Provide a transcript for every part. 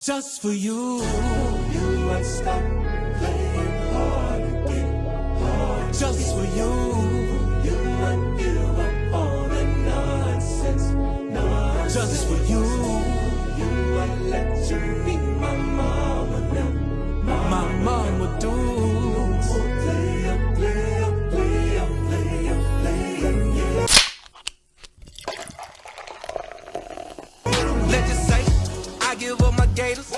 just for you. You would stop playing hard again, hard just for you. You would give up all the nonsense, nonsense just for you. You would let you meet my mama now, my mama do. Play up, play up, play up, play up, play up, yeah. Let's just say I give up my gators,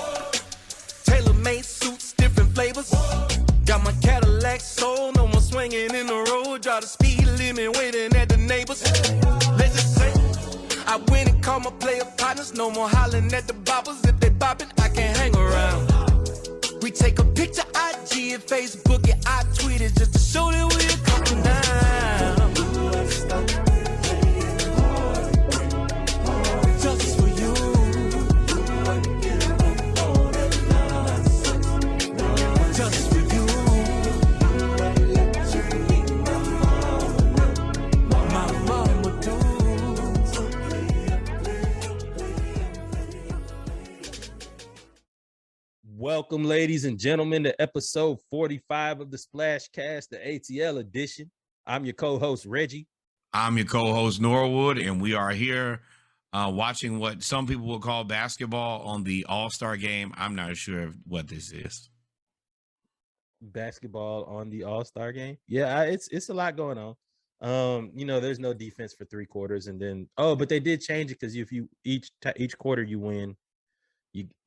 tailor-made suits, different flavors. Got my Cadillac soul, no more swinging in the road. Draw the speed limit, waiting at the neighbors. Let's just say I went and called my player partners. No more hollering at the boppers. If they bopping, I can't hang around. We take a picture, IG and Facebook, and I tweet it just to show that we're coming down. Just for you. Just for you. My mama do. Welcome, ladies and gentlemen, to episode 45 of the Splash Cast, the ATL edition. I'm your co-host, Reggie. I'm your co-host, Norwood, and we are here watching what some people will call basketball on the All-Star game. I'm not sure what this is. Basketball on the All-Star game? Yeah, it's a lot going on. There's no defense for 3 quarters, and then but they did change it because if you each quarter you win,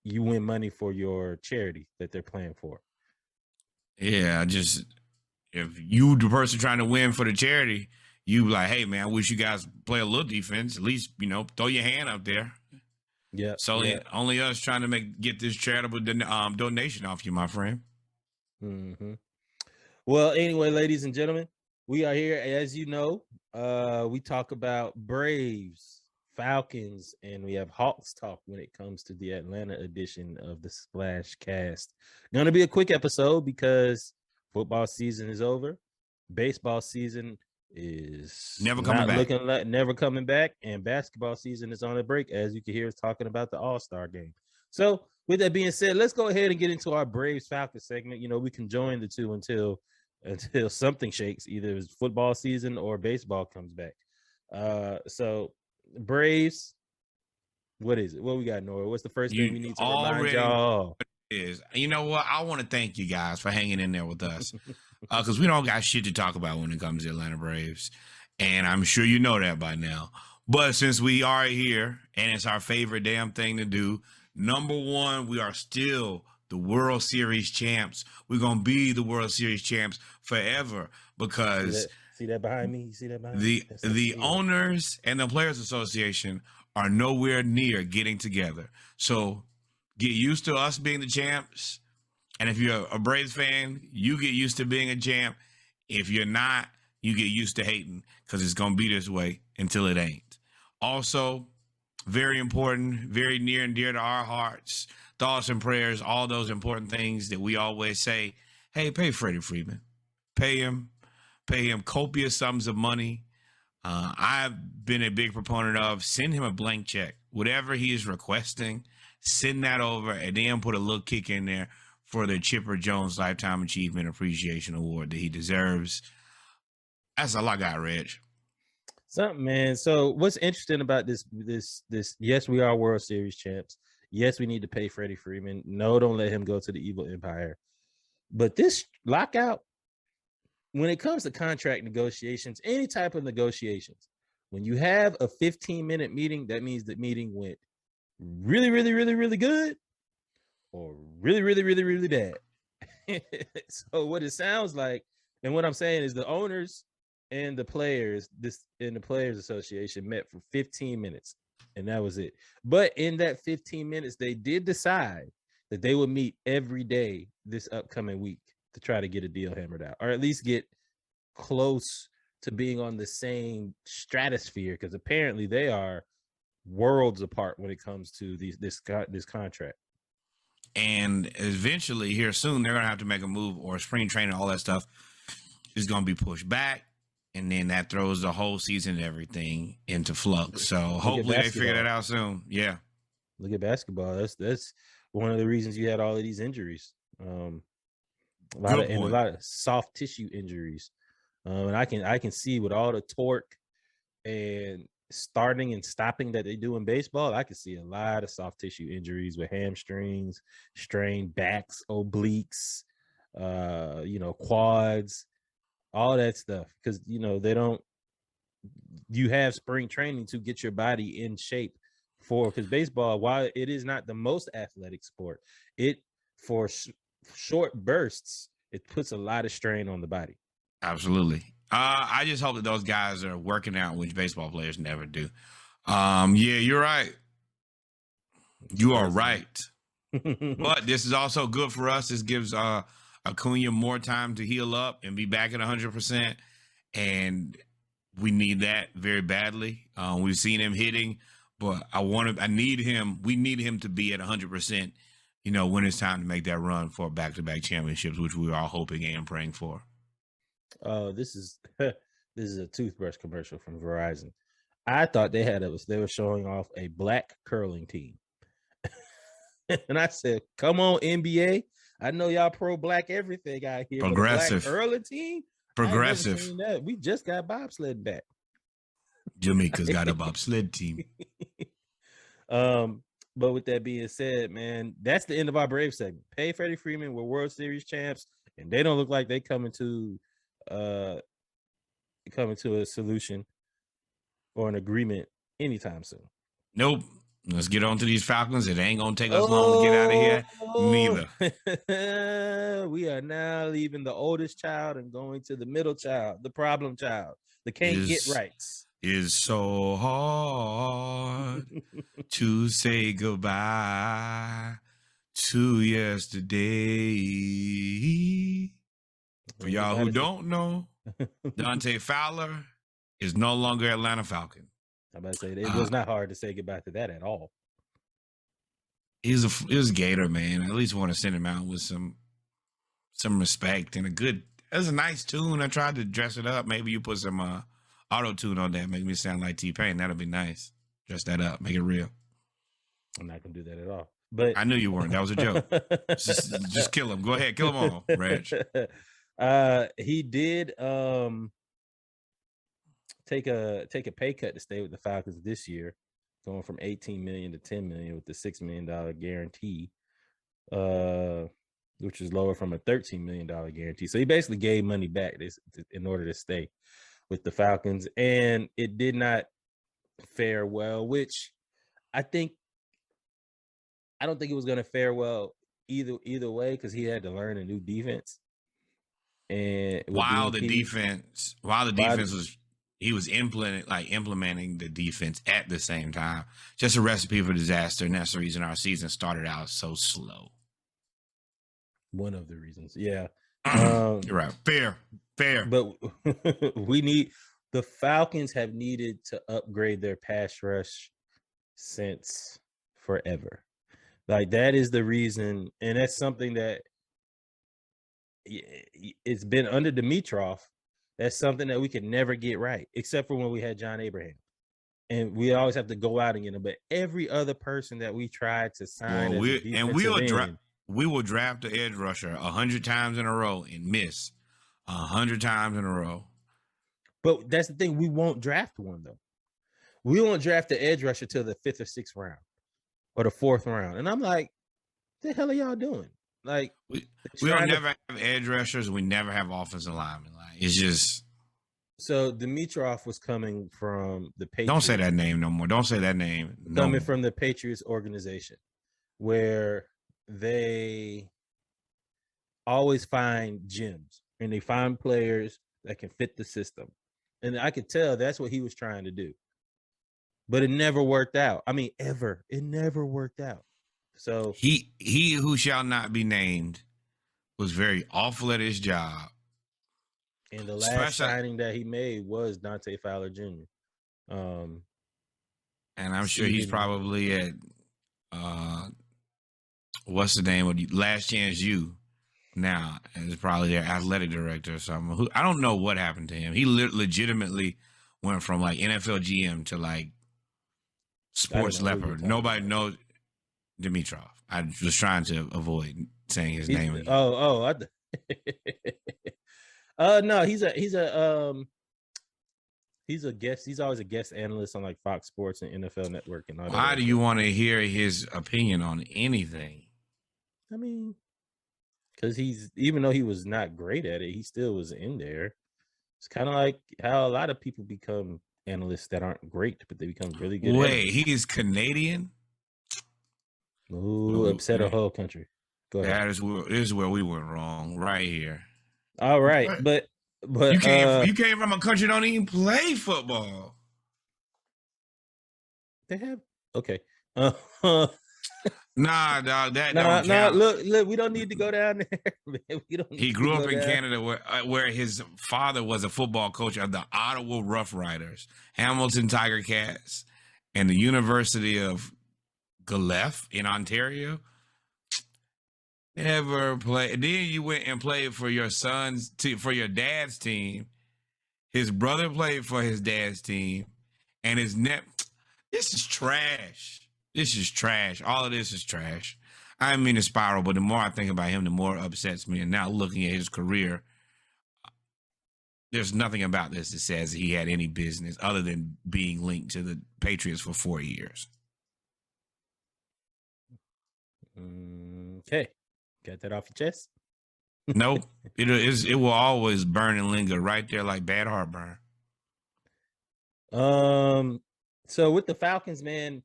you win money for your charity that they're playing for. Yeah, if you the person trying to win for the charity, you like, hey man, I wish you guys play a little defense. At least throw your hand up there. Yeah. So only us trying to get this charitable donation off you, my friend. Mm-hmm. Well, anyway, ladies and gentlemen, we are here. As you know, we talk about Braves, Falcons, and we have Hawks talk when it comes to the Atlanta edition of the Splash Cast. Going to be a quick episode because football season is over. Baseball season is never coming back, and basketball season is on a break, as you can hear us talking about the All-Star game. So with that being said, let's go ahead and get into our Braves Falcons segment. We can join the two until something shakes, either it's football season or baseball comes back. So Braves, what is it? What we got, Nora? What's the first thing we need to remind y'all? You know what? I want to thank you guys for hanging in there with us because we don't got shit to talk about when it comes to Atlanta Braves, and I'm sure you know that by now. But since we are here and it's our favorite damn thing to do, number one, we are still the World Series champs. We're gonna be the World Series champs forever because see that behind me? You see that behind me? The owners and the Players Association are nowhere near getting together. So get used to us being the champs. And if you're a Braves fan, you get used to being a champ. If you're not, you get used to hating because it's going to be this way until it ain't. Also, very important, very near and dear to our hearts, thoughts and prayers, all those important things that we always say, hey, pay Freddie Freeman. Pay him copious sums of money. I've been a big proponent of send him a blank check. Whatever he is requesting, send that over and then put a little kick in there for the Chipper Jones Lifetime Achievement Appreciation Award that he deserves. That's all I got, Reg. Something, man. So what's interesting about this, yes, we are World Series champs. Yes, we need to pay Freddie Freeman. No, don't let him go to the evil empire. But this lockout, when it comes to contract negotiations, any type of negotiations, when you have a 15-minute meeting, that means the meeting went really, really, really, really good or really, really, really, really bad. So what it sounds like, and what I'm saying is the owners and the players, the Players Association met for 15 minutes, and that was it. But in that 15 minutes, they did decide that they would meet every day this upcoming week to try to get a deal hammered out, or at least get close to being on the same stratosphere, because apparently they are worlds apart when it comes to this contract. And eventually here soon, they're going to have to make a move, or spring training, all that stuff is going to be pushed back. And then that throws the whole season and everything into flux. So hopefully they figure that out soon. Yeah. Look at basketball. That's one of the reasons you had all of these injuries. A Good point. lot of soft tissue injuries. And I can see with all the torque and starting and stopping that they do in baseball, I can see a lot of soft tissue injuries with hamstrings, strained backs, obliques, quads, all that stuff. Because you have spring training to get your body in shape because baseball, while it is not the most athletic sport, it for short bursts, it puts a lot of strain on the body. Absolutely. I just hope that those guys are working out, which baseball players never do. Yeah, you're right. You are right. But this is also good for us. This gives Acuna more time to heal up and be back at 100%. And we need that very badly. We've seen him hitting, but we need him to be at 100%, when it's time to make that run for back-to-back championships, which we are all hoping and praying for. This is a toothbrush commercial from Verizon. I thought they were showing off a black curling team. And I said, come on, NBA. I know y'all pro black everything out here. Progressive. But a black curling team? Progressive. I never seen that. We just got bobsled back. Jamaica's got a bobsled team. But with that being said, man, that's the end of our Brave segment. Pay Freddie Freeman. We're World Series champs, and they don't look like they coming to a solution or an agreement anytime soon. Nope. Let's get on to these Falcons. It ain't gonna take us long to get out of here. Neither. We are now leaving the oldest child and going to the middle child, the problem child, the can't get rights. It's so hard to say goodbye to yesterday. For y'all who don't know, Dante Fowler is no longer Atlanta Falcon. I'm about to say it was not hard to say goodbye to that at all. He was a Gator, man. I at least want to send him out with some respect and That's a nice tune. I tried to dress it up. Maybe you put some auto tune on that, make me sound like T-Pain. That'll be nice. Dress that up, make it real. I'm not gonna do that at all. But I knew you weren't. That was a joke. just kill him. Go ahead, kill him all, Reg. He did take a pay cut to stay with the Falcons this year, going from $18 million to $10 million with the $6 million guarantee, which is lower from a $13 million guarantee. So he basically gave money back in order to stay with the Falcons, and it did not fare well, which I don't think it was going to fare well either way, because he had to learn a new defense. And while the defense was, he was implementing the defense at the same time. Just a recipe for disaster, and that's the reason our season started out so slow. One of the reasons, yeah. You're right. Fair. But the Falcons have needed to upgrade their pass rush since forever. Like, that is the reason, and that's something that it's been under Dimitroff. That's something that we could never get right, except for when we had John Abraham. And we always have to go out and get him. But every other person that we tried to sign, we will draft the edge rusher 100 times in a row and miss 100 times in a row. But that's the thing. We won't draft one, though. We won't draft the edge rusher till the 5th or 6th round or the 4th round. And I'm like, what the hell are y'all doing? Like, we don't never have edge rushers. We never have offensive linemen. Like, it's just. So Dimitroff was coming from the Patriots. Don't say that name no more. Don't say that name. Coming from the Patriots organization, where they always find gems and they find players that can fit the system. And I could tell that's what he was trying to do. But it never worked out. I mean, ever. It never worked out. So he who shall not be named was very awful at his job. And the last signing that he made was Dante Fowler Jr. And I'm sure he's probably at what's the name of Last Chance U now, and it's probably their athletic director or something. I don't know what happened to him. He legitimately went from like NFL GM to like sports leopard. Nobody knows Dimitroff. I was trying to avoid saying his He's name again. oh no, he's a guest. He's always a guest analyst on like Fox Sports and NFL Network and all that Why other do you stuff. want to hear his opinion on anything? I mean, because he's even though he was not great at it, he still was in there. It's kind of like how a lot of people become analysts that aren't great, but they become really good Wait, analysts. he's Canadian? Ooh, upset a whole country. Go ahead. This is where we went wrong, right here. All right, What? but You came from a country that don't even play football. they have okay. Nah, dog, that Nah, don't count. look, we don't need to go down there. Man. We don't He need to grew go up in down. Canada where his father was a football coach of the Ottawa Rough Riders, Hamilton Tiger Cats, and the University of Guelph in Ontario. Never played. Then you went and played for your for your dad's team. His brother played for his dad's team, and his net. This is trash. This is trash. All of this is trash. I didn't mean to spiral, but the more I think about him, the more it upsets me. And now looking at his career, there's nothing about this that says he had any business other than being linked to the Patriots for 4 years. Okay, got that off your chest. Nope. It will always burn and linger right there like bad heartburn. So with the Falcons, man,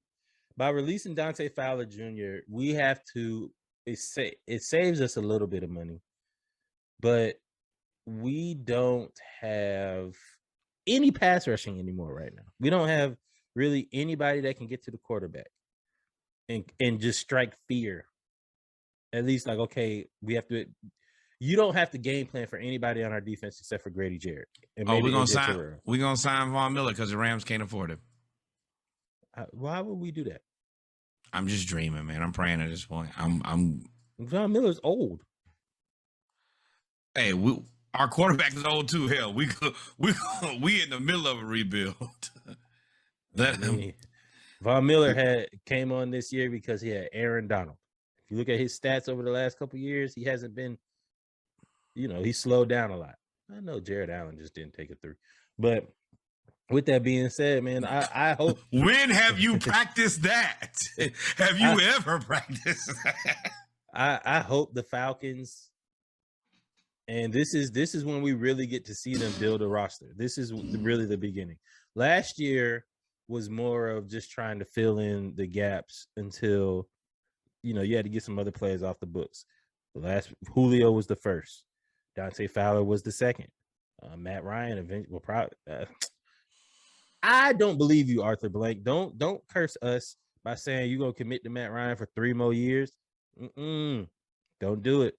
by releasing Dante Fowler Jr., we have to it saves us a little bit of money, but we don't have any pass rushing anymore right now. We don't have really anybody that can get to the quarterback and just strike fear. At least like, okay, we have to. You don't have to game plan for anybody on our defense except for Grady Jarrett and maybe we're AJ Terrell. gonna sign Von Miller because the Rams can't afford him. Why would we do that? I'm just dreaming, man. I'm praying at this point. I'm Von Miller's old. Hey, our quarterback is old too. Hell, we in the middle of a rebuild. Von Miller came on this year because he had Aaron Donald. If you look at his stats over the last couple of years, he hasn't been, he slowed down a lot. I know Jared Allen just didn't take it through. But with that being said, man, I hope. When have you practiced that? Have you ever practiced that? I hope the Falcons, and this is when we really get to see them build a roster. This is really the beginning. Last year was more of just trying to fill in the gaps until, you had to get some other players off the books. The last Julio was the first. Dante Fowler was the second. Matt Ryan eventually will probably. I don't believe you, Arthur Blank. Don't curse us by saying you're gonna commit to Matt Ryan for 3 more years. Don't do it.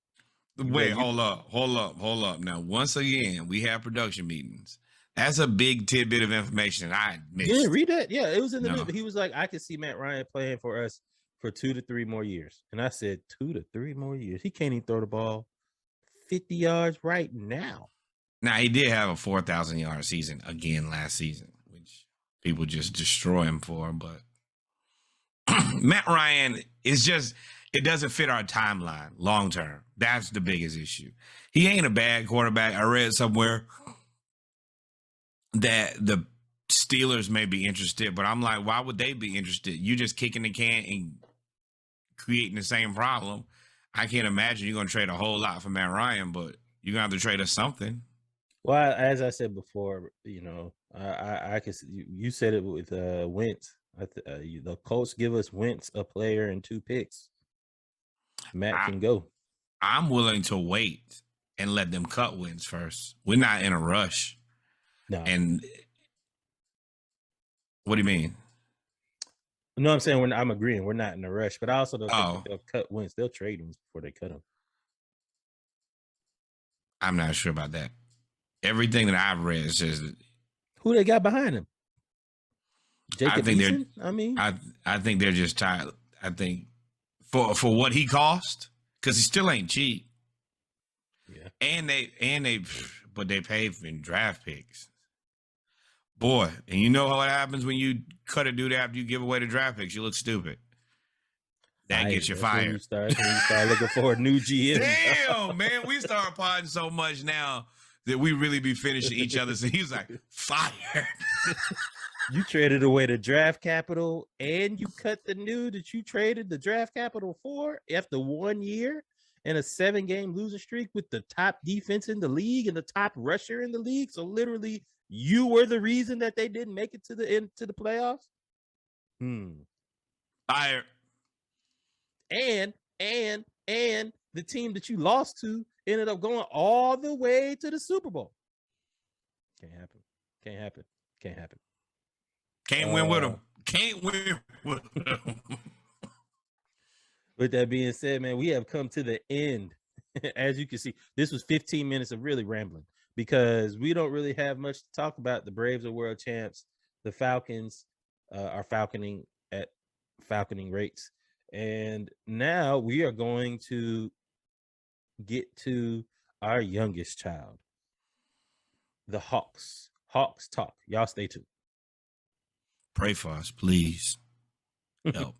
Wait, hold up. Now, once again, we have production meetings. That's a big tidbit of information that I missed. You didn't read that? Yeah, it was in the middle. He was like, I could see Matt Ryan playing for us for 2 to 3 more years. And I said, 2 to 3 more years. He can't even throw the ball 50 yards right now. Now, he did have a 4,000-yard season again last season, which people just destroy him for. But Matt Ryan is just, it doesn't fit our timeline long term. That's the biggest issue. He ain't a bad quarterback. I read somewhere that the Steelers may be interested, but I'm like, why would they be interested? You just kicking the can and creating the same problem. I can't imagine you're going to trade a whole lot for Matt Ryan, but you're going to have to trade us something. Well, as I said before, I could. You said it with Wentz. The Colts give us Wentz a player and 2 picks. Matt can go. I'm willing to wait and let them cut Wentz first. We're not in a rush. No. And what do you mean? No, I'm saying I'm agreeing. We're not in a rush, but I also don't think they'll cut Wentz. They'll trade him before they cut him. I'm not sure about that. Everything that I've read says that. Who they got behind him? Jacob Eason? I think they're just tired. I think for what he cost, because he still ain't cheap. Yeah. And they paid for draft picks. Boy, and you know what happens when you cut a dude after you give away the draft picks? You look stupid. That gets you That's when you fired. start. When you start looking for a new GM. Damn, man, we start potting so much now that we really be finishing each other. So he's like, fired. You traded away the draft capital, and you cut the dude that you traded the draft capital for after 1 year and a 7-game losing streak with the top defense in the league and the top rusher in the league. So literally, you were the reason that they didn't make it to the end to the playoffs. Fired. And the team that you lost to ended up going all the way to the Super Bowl. Can't happen. Can't happen. Can't happen. Can't win with him. Can't win with him. With that being said, man, we have come to the end. As you can see, this was 15 minutes of really rambling because we don't really have much to talk about. The Braves are world champs. The Falcons are falconing at falconing rates. And now we are going to get to our youngest child, the Hawks. Hawks talk. Y'all stay tuned. Pray for us, please. Help.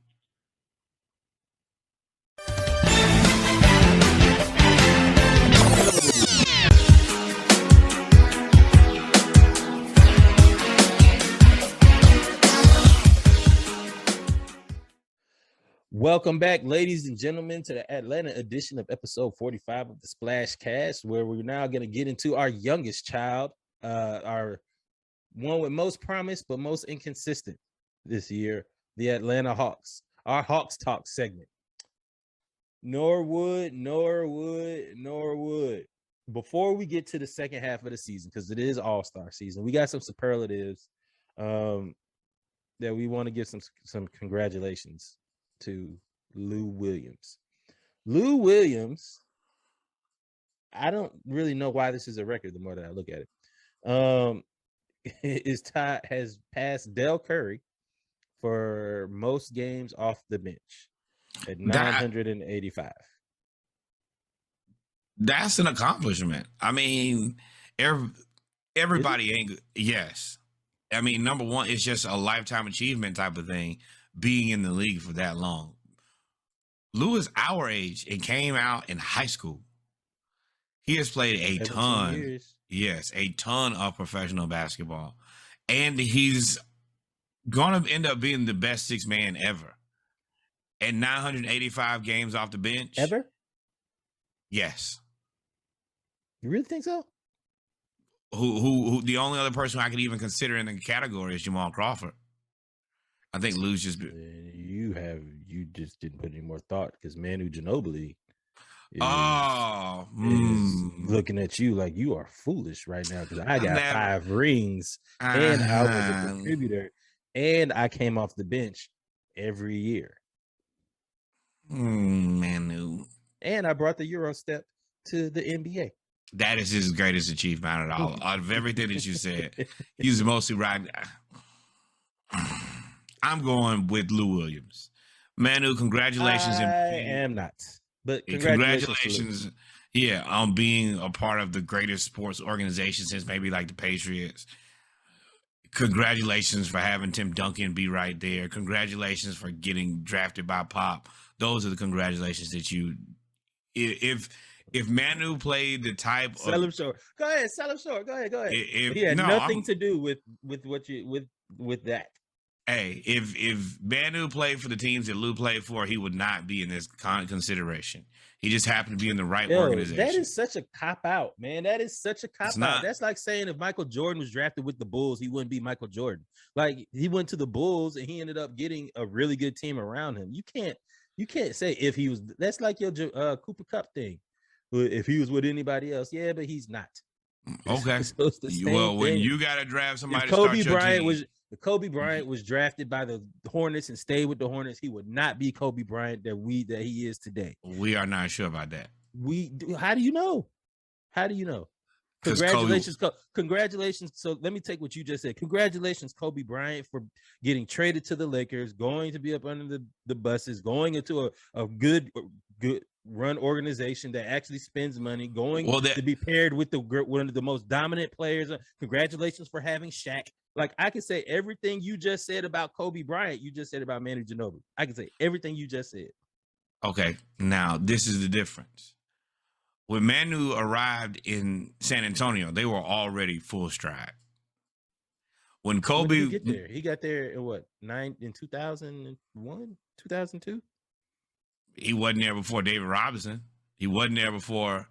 Welcome back, ladies and gentlemen, to the Atlanta edition of episode 45 of the Splash Cast, where we're now going to get into our youngest child, our one with most promise but most inconsistent this year, the Atlanta Hawks, our Hawks Talk segment. Norwood. Before we get to the second half of the season, because it is All-Star season, we got some superlatives that we want to give some congratulations to Lou Williams. Lou Williams, I don't really know why this is a record the more that I look at it. Has passed Del Curry for most games off the bench at 985. That's an accomplishment. I mean, everybody ain't good. Yes. I mean, number one, it's just a lifetime achievement type of thing, being in the league for that long. Lou is our age and came out in high school. He has played a ton. Years. Yes, a ton of professional basketball. And he's going to end up being the best six man ever. And 985 games off the bench. Ever? Yes. You really think so? Who the only other person I could even consider in the category is Jamal Crawford. I think Lou's just you just didn't put any more thought because Manu Ginobili is looking at you like you are foolish right now because I got 5 rings and I was a contributor and I came off the bench every year. Manu. And I brought the Euro step to the NBA. That is his greatest achievement at all. Out of everything that you said, he's mostly right. I'm going with Lou Williams. Manu, congratulations. I am not. But congratulations on being a part of the greatest sports organization since maybe like the Patriots. Congratulations for having Tim Duncan be right there. Congratulations for getting drafted by Pop. Those are the congratulations that you. If Manu played the type sell him short. Go ahead, sell him short. Go ahead. He had nothing to do with what you with that. Hey, if Manu played for the teams that Lou played for, he would not be in this consideration. He just happened to be in the right organization. That is such a cop out, man. That is such a cop out. That's like saying if Michael Jordan was drafted with the Bulls, he wouldn't be Michael Jordan. Like he went to the Bulls and he ended up getting a really good team around him. You can't say if he was. That's like your Cooper Kupp thing. If he was with anybody else, yeah, but he's not. Okay. So when you got to draft somebody, Kobe Bryant was drafted by the Hornets and stayed with the Hornets, he would not be Kobe Bryant that he is today. We are not sure about that. How do you know? Congratulations. So let me take what you just said. Congratulations, Kobe Bryant, for getting traded to the Lakers, going to be up under the buses, going into a good run organization that actually spends money, to be paired with one of the most dominant players. Congratulations for having Shaq. Like I can say everything you just said about Kobe Bryant, you just said about Manu Ginobili. I can say everything you just said. Okay, now this is the difference. When Manu arrived in San Antonio, they were already full stride. When When did he Kobe, get there? He got there in what, 2001, 2002? he wasn't there before David Robinson. He wasn't there before.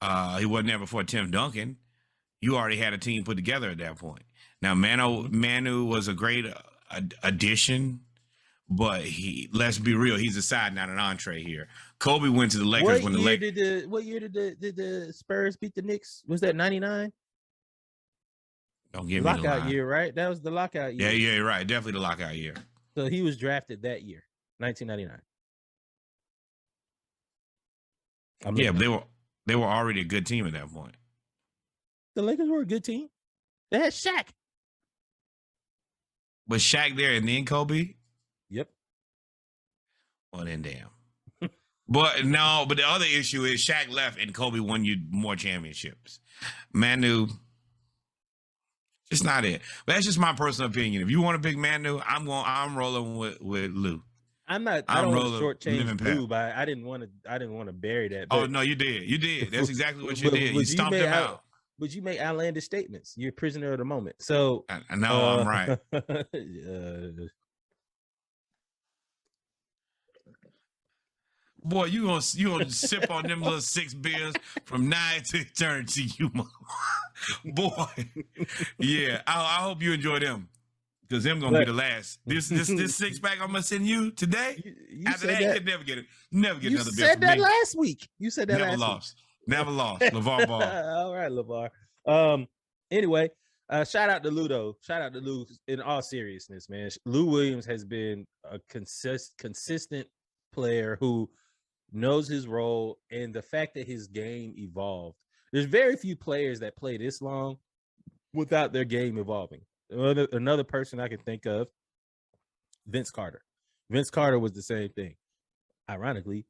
He wasn't there before Tim Duncan. You already had a team put together at that point. Now, Manu was a great addition, but let's be real, he's a side, not an entree here. Kobe went to the Lakers when the Lakers. What year did the Spurs beat the Knicks? Was that 99? Don't give me the Lockout line. year, right? That was the lockout year. Yeah, you're right. Definitely the lockout year. So he was drafted that year, 1999. Yeah, but they were already a good team at that point. The Lakers were a good team. They had Shaq. Was Shaq there and then Kobe? Yep. Well, then damn. But the other issue is Shaq left and Kobe won you more championships. Manu, it's not it. But that's just my personal opinion. If you want to pick Manu, I'm rolling with Lou. I don't want to shortchange Lou, but I didn't want to bury that. But, oh no, you did. That's exactly what you did. You stomped him out. But you make outlandish statements. You're a prisoner of the moment. So I know I'm right. Boy, you gonna sip on them little 6 beers from 9 to eternity, you boy. Yeah, I hope you enjoy them, because them gonna be the last. This 6-pack I'm gonna send you today. After that, you can never get it. Never get another beer. You said that last week. You said that never last lost. Week. Never lost. LeVar Ball. All right, LeVar. Anyway, shout out to Lou though. Shout out to Lou in all seriousness, man. Lou Williams has been a consistent player who knows his role, and the fact that his game evolved. There's very few players that play this long without their game evolving. Another person I can think of, Vince Carter. Vince Carter was the same thing. Ironically,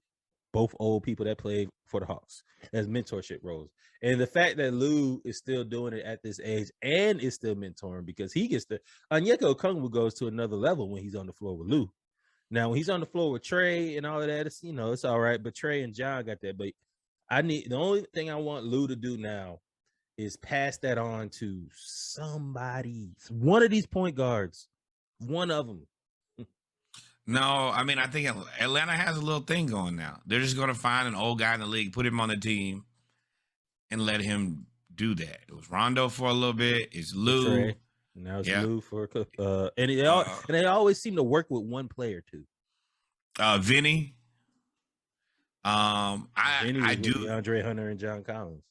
both old people that played for the Hawks as mentorship roles. And the fact that Lou is still doing it at this age and is still mentoring, because he gets the Onyeka Okongwu goes to another level when he's on the floor with Lou. Now, when he's on the floor with Trey and all of that, it's all right. But Trey and John got that. But the only thing I want Lou to do now is pass that on to somebody, one of these point guards, one of them. No, I mean, I think Atlanta has a little thing going now. They're just going to find an old guy in the league, put him on the team, and let him do that. It was Rondo for a little bit. It's Lou. Trey. Now it's Lou for and they always seem to work with one player too. Vinny. I do Andre Hunter and John Collins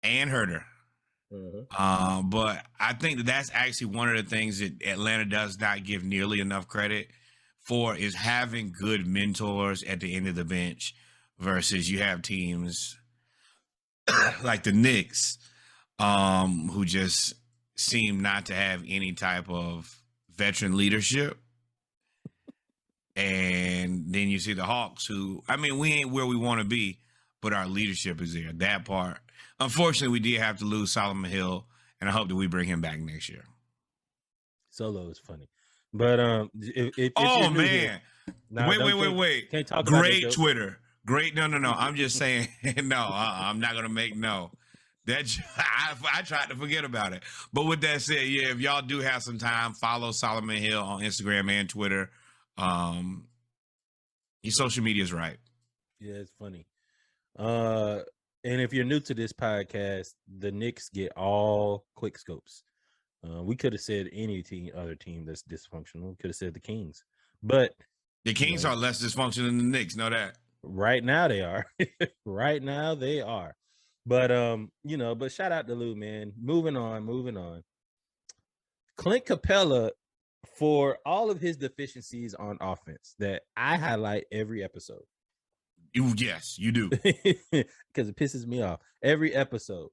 and Herter. Mm-hmm. But I think that's actually one of the things that Atlanta does not give nearly enough credit for, is having good mentors at the end of the bench, versus you have teams like the Knicks, who just seem not to have any type of veteran leadership. And then you see the Hawks, who, I mean, we ain't where we want to be, but our leadership is there. That part. Unfortunately, we did have to lose Solomon Hill, and I hope that we bring him back next year. Solo is funny. But if oh man, here, wait. Can't talk Great Twitter. Great. No. I'm just saying, no, I'm not gonna make no. That I tried to forget about it. But with that said, yeah, if y'all do have some time, follow Solomon Hill on Instagram and Twitter. His social media is right. Yeah, it's funny. And if you're new to this podcast, the Knicks get all quick scopes. We could have said any other team that's dysfunctional. We could have said the Kings, but the Kings are less dysfunctional than the Knicks. Know that. Right now they are. Right now they are. But but shout out to Lou, man. Moving on. Clint Capella, for all of his deficiencies on offense that I highlight every episode. Yes, you do. Because it pisses me off every episode.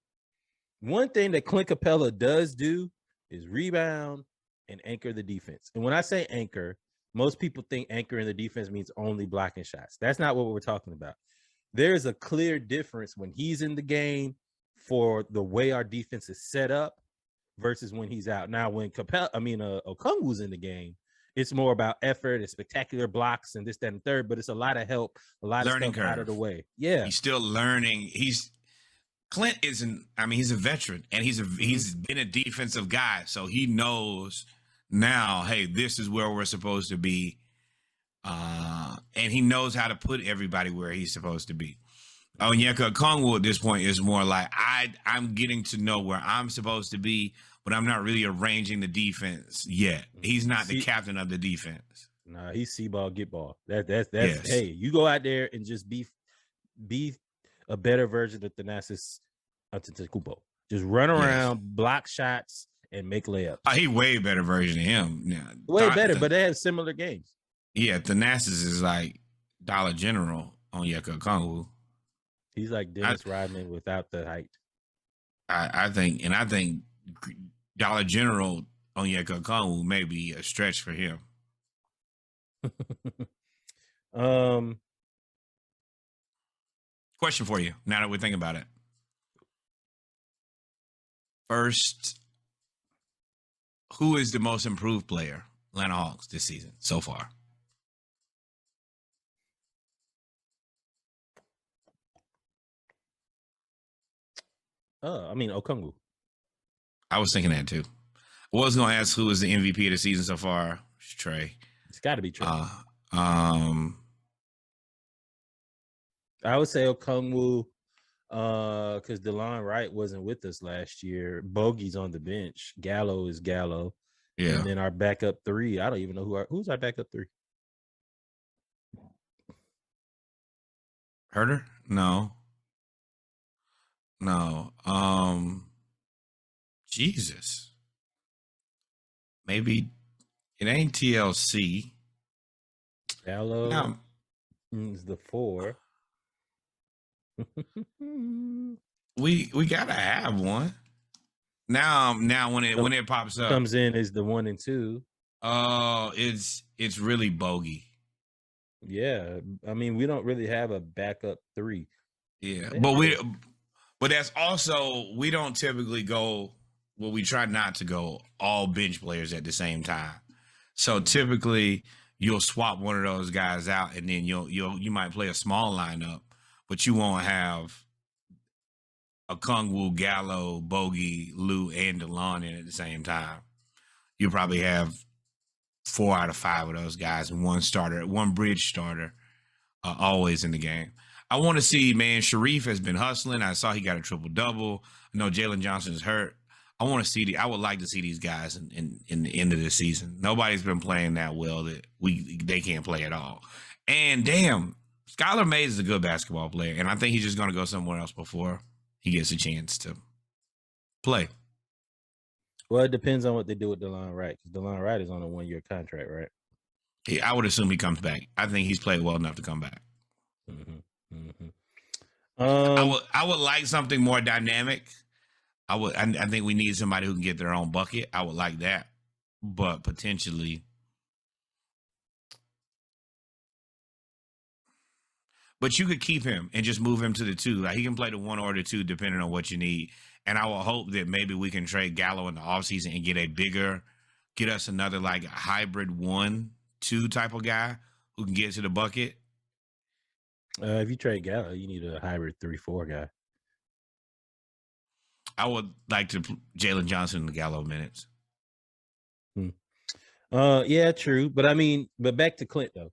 One thing that Clint Capella does do is rebound and anchor the defense. And when I say anchor, most people think anchoring the defense means only blocking shots. That's not what we're talking about. There's a clear difference when he's in the game for the way our defense is set up versus when he's out. Now, when Okongwu's in the game, It's more about effort and spectacular blocks and this, that, and third, but it's a lot of help, a lot of Learning stuff out of curve. the way. Yeah. He's still learning. Clint isn't. I mean, he's a veteran, and he's been a defensive guy, so he knows now. Hey, this is where we're supposed to be, and he knows how to put everybody where he's supposed to be. Onyeka Okongwu at this point is more like I'm getting to know where I'm supposed to be, but I'm not really arranging the defense yet. He's not the captain of the defense. Nah, he's see ball, get ball. That's Yes. Hey, you go out there and just be a better version of Thanasis Antetokounmpo. Just run around, block shots, and make layups. He way better version of him. Yeah, way better, but they have similar games. Yeah, Thanasis is like Dollar General on Onyeka Okongwu. He's like Dennis Rodman without the height. I think Dollar General on Onyeka Okongwu may be a stretch for him. Question for you, now that we're thinking about it. First, who is the most improved player, Atlanta Hawks, this season so far? I mean, Okongwu. I was thinking that too. I was going to ask who is the MVP of the season so far. It's Trey. It's got to be Trey. I would say Okongwu, because DeLon Wright wasn't with us last year. Bogey's on the bench. Gallo is Gallo. Yeah. And then our backup three, I don't even know who's our backup three. Herter? No. Jesus. Maybe it ain't TLC. Gallo is the 4. we gotta have one. Now when it pops up, comes in is the 1 and 2. Oh, it's really Bogey. Yeah, I mean we don't really have a backup 3. Yeah, but that's also, we don't typically go. Well, we try not to go all bench players at the same time. So typically you'll swap one of those guys out, and then you might play a small lineup, but you won't have Okongwu, Gallo, Bogey, Lou, and DeLon in at the same time. You probably have 4 out of 5 of those guys and one bridge starter, always in the game. I want to see, man, Sharif has been hustling. I saw he got a triple-double. I know Jalen Johnson's hurt. I would like to see these guys in the end of the season. Nobody's been playing that well that they can't play at all. And damn, Skylar Mays is a good basketball player, and I think he's just going to go somewhere else before he gets a chance to play. Well, it depends on what they do with DeLon Wright, because DeLon Wright is on a 1-year contract, right? Yeah, I would assume he comes back. I think he's played well enough to come back. I would like something more dynamic. I think we need somebody who can get their own bucket. I would like that, but potentially. But you could keep him and just move him to the 2. Like, he can play the 1 or the 2 depending on what you need. And I will hope that maybe we can trade Gallo in the offseason and get us another like hybrid 1-2 type of guy who can get to the bucket. If you trade Gallo, you need a hybrid 3-4 guy. I would like to Jalen Johnson in the Gallo minutes. Yeah, true. But I mean, back to Clint though.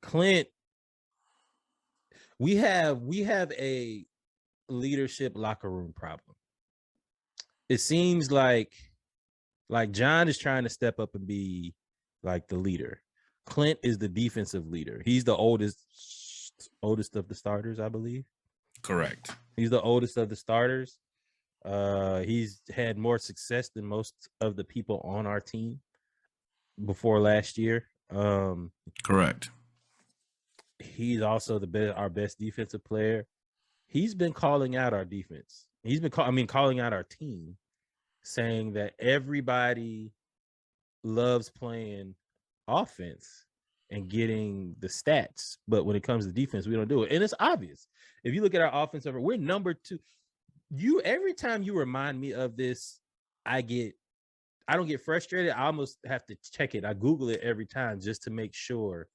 Clint, we have a leadership locker room problem. It seems like John is trying to step up and be like the leader. Clint is the defensive leader. He's the oldest of the starters, I believe. Correct. He's the oldest of the starters. He's had more success than most of the people on our team before last year. Correct. He's also our best defensive player. He's been calling out our defense. He's been calling out our team, saying that everybody loves playing offense and getting the stats, but when it comes to defense, we don't do it. And it's obvious. If you look at our offensive, we're number 2. Every time you remind me of this, I get I don't get frustrated. I almost have to check it. I Google it every time just to make sure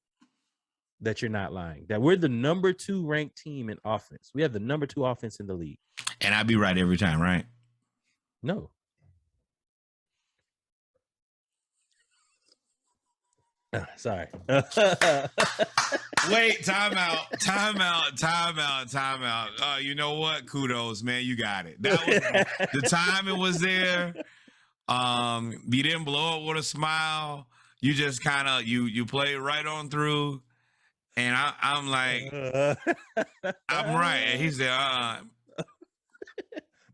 that you're not lying. That we're the number 2 ranked team in offense. We have the number 2 offense in the league. And I'd be right every time, right? No. Sorry. Wait, timeout. You know what? Kudos, man. You got it. That was the timing was there. You didn't blow up with a smile. You just kind of you played right on through. And I'm like, I'm right. And he said,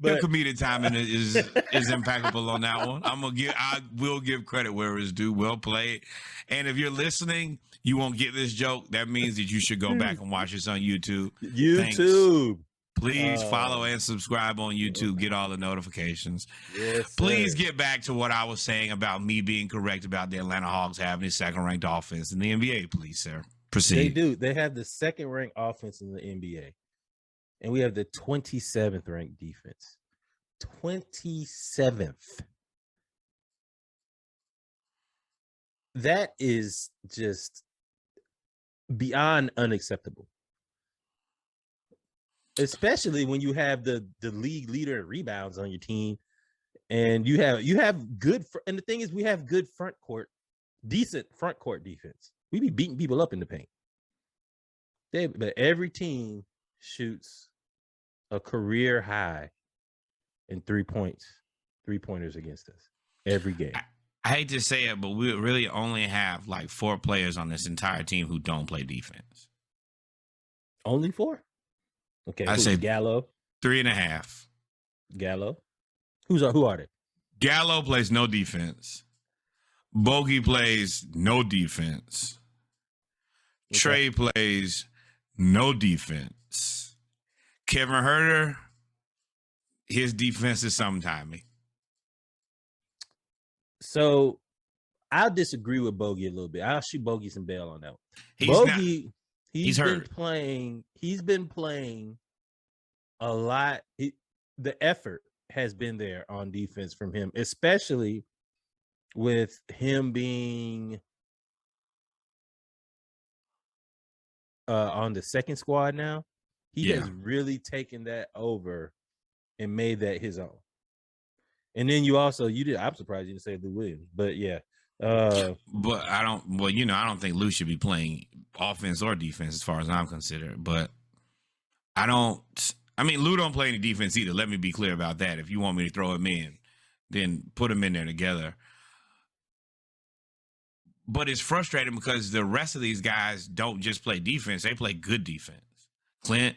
But your comedic timing is impeccable on that one. I will give credit where it's due. Well played. And if you're listening, you won't get this joke. That means that you should go back and watch this on YouTube. YouTube. Thanks. Please follow and subscribe on YouTube. Get all the notifications. Yes, please get back to what I was saying about me being correct about the Atlanta Hawks having the second-ranked offense in the NBA, please, sir. Proceed. They do. They have the second-ranked offense in the NBA. And we have the 27th ranked defense. 27th. That is just beyond unacceptable. Especially when you have the league leader in rebounds on your team. And you have good, and the thing is, we have good decent front court defense. We be beating people up in the paint. But every team shoots a career high in 3 pointers against us every game. I hate to say it, but we really only have like 4 players on this entire team who don't play defense. Only 4? Okay, I say Gallo. 3.5. Gallo. Who are they? Gallo plays no defense. Bogey plays no defense. Okay. Trey plays no defense. Kevin Huerter, his defense is sometimey. So I'll disagree with Bogey a little bit. I'll shoot Bogey some bail on that one. Bogey, he's been playing a lot. The effort has been there on defense from him, especially with him being on the second squad now. He has really taken that over and made that his own. And then I'm surprised you didn't say Lou Williams, but yeah. But I don't think Lou should be playing offense or defense as far as I'm considered. But Lou don't play any defense either. Let me be clear about that. If you want me to throw him in, then put him in there together. But it's frustrating because the rest of these guys don't just play defense. They play good defense. Clint,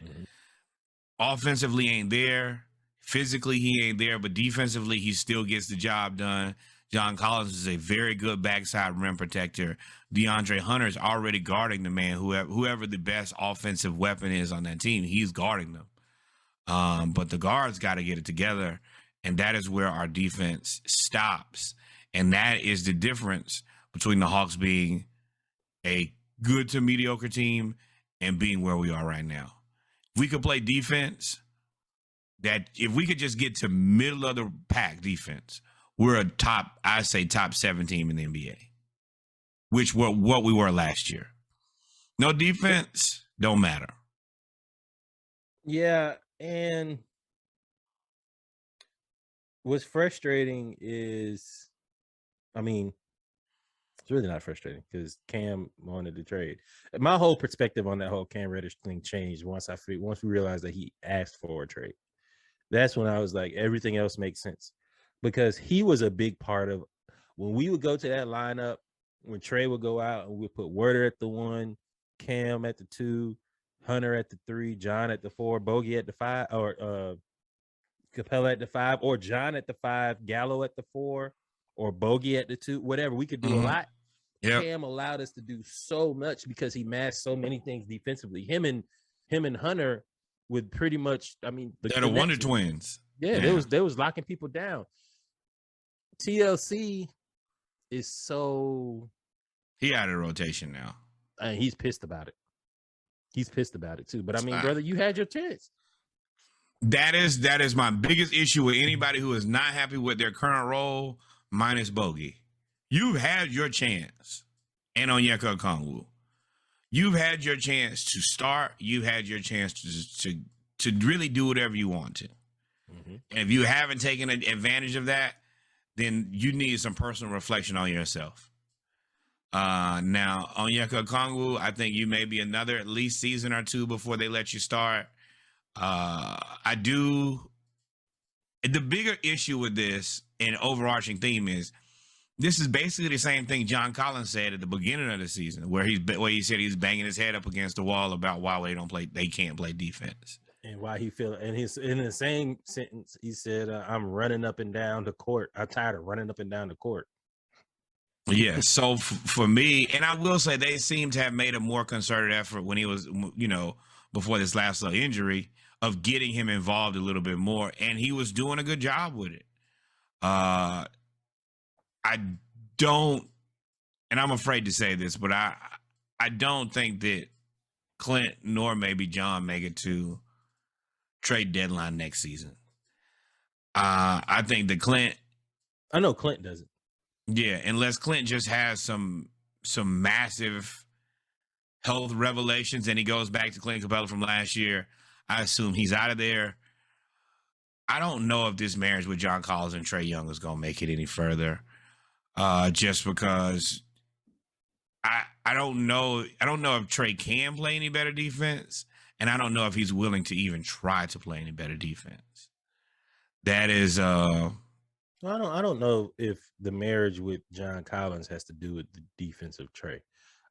offensively ain't there. Physically, he ain't there. But defensively, he still gets the job done. John Collins is a very good backside rim protector. DeAndre Hunter is already guarding the man. Whoever the best offensive weapon is on that team, he's guarding them. But the guards got to get it together. And that is where our defense stops. And that is the difference between the Hawks being a good to mediocre team and being where we are right now. If we could play defense, if we could just get to middle of the pack defense, we're a top 7 team in the NBA, which were what we were last year. No defense, don't matter. Yeah, and what's frustrating is, it's really not frustrating because Cam wanted to trade. My whole perspective on that whole Cam Reddish thing changed once we realized that he asked for a trade. That's when I was like, everything else makes sense, because he was a big part of when we would go to that lineup, when Trey would go out and we'd put Werder at the 1, Cam at the 2, Hunter at the 3, John at the 4, Bogey at the 5, or Capella at the 5, or John at the 5, Gallo at the 4, or Bogey at the 2, whatever. We could do a lot. Yep. Cam allowed us to do so much because he masked so many things defensively. Him and Hunter would pretty much, they're the Wonder Twins. Yeah, they was locking people down. TLC is so, he out of rotation now. And he's pissed about it. He's pissed about it too. But brother, you had your chance. That is my biggest issue with anybody who is not happy with their current role. minus Bogey. You've had your chance, and Onyeka Okongwu. You've had your chance to start. You've had your chance to really do whatever you want to. Mm-hmm. And if you haven't taken advantage of that, then you need some personal reflection on yourself. Now, Onyeka Okongwu, I think you may be another at least season or two before they let you start. I do. The bigger issue with this and overarching theme is this is basically the same thing John Collins said at the beginning of the season, where he said he's banging his head up against the wall about why they can't play defense. And why he feel, and he's in the same sentence, he said, "I'm running up and down the court. I'm tired of running up and down the court." Yeah. So for me, and I will say they seem to have made a more concerted effort when he was, before this last little injury, of getting him involved a little bit more, and he was doing a good job with it. I don't, and I'm afraid to say this, but I don't think that Clint nor maybe John make it to trade deadline next season. I think that Clint. I know Clint doesn't. Yeah, unless Clint just has some massive health revelations and he goes back to Clint Capella from last year, I assume he's out of there. I don't know if this marriage with John Collins and Trae Young is going to make it any further. Just because I don't know. I don't know if Trae can play any better defense, and I don't know if he's willing to even try to play any better defense. That is I don't know if the marriage with John Collins has to do with the defense of Trae.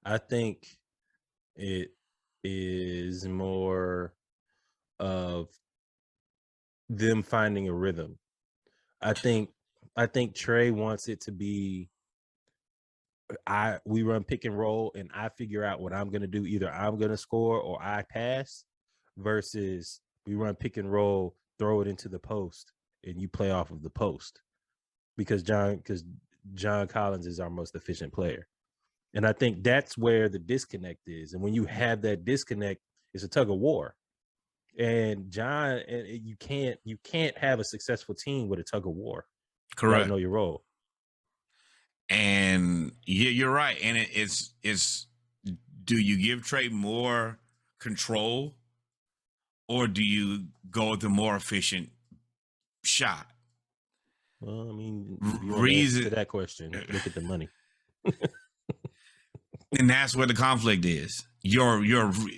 I think it is more of them finding a rhythm. I think Trae wants it to be we run pick and roll and I figure out what I'm gonna do. Either I'm gonna score or I pass, versus we run pick and roll, throw it into the post, and you play off of the post. Because John Collins is our most efficient player. And I think that's where the disconnect is. And when you have that disconnect, it's a tug of war. And John, you can't have a successful team with a tug of war. correct. You gotta know your role. And yeah, you're right. And it's do you give Trae more control, or do you go with the more efficient shot? Well, I mean, if you want to answer that question, look at the money. And that's where the conflict is. Your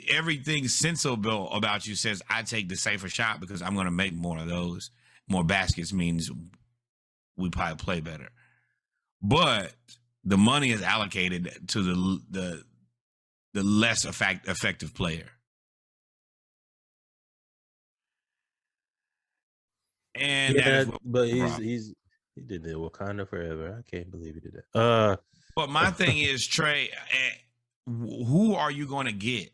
everything sensible about you says I take the safer shot because I'm going to make more of those. More baskets means we probably play better. But the money is allocated to the less effective player. And yeah, but he did that Wakanda forever. I can't believe he did that. But my thing is, Trae, who are you going to get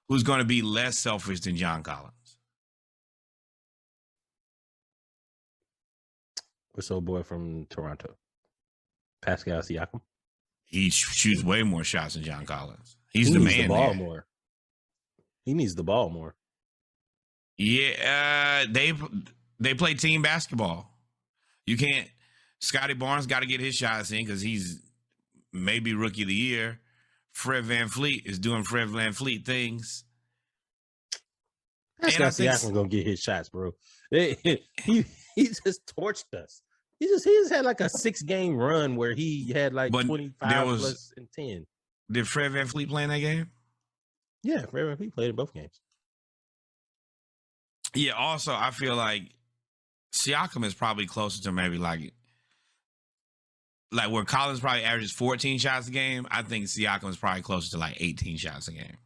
who's going to be less selfish than John Collins? What's old boy from Toronto? Pascal Siakam. He shoots way more shots than John Collins. He's the man. More. He needs the ball more. Yeah, they play team basketball. You can't. Scotty Barnes got to get his shots in because he's maybe rookie of the year. Fred VanVleet is doing Fred VanVleet things. Pascal Siakam gonna get his shots, bro. He just torched us. He just had like a 6-game run where he had like 25 plus and 10. Did Fred VanVleet play in that game? Yeah, Fred VanVleet played in both games. Yeah, also, I feel like Siakam is probably closer to maybe like where Collins probably averages 14 shots a game. I think Siakam is probably closer to like 18 shots a game.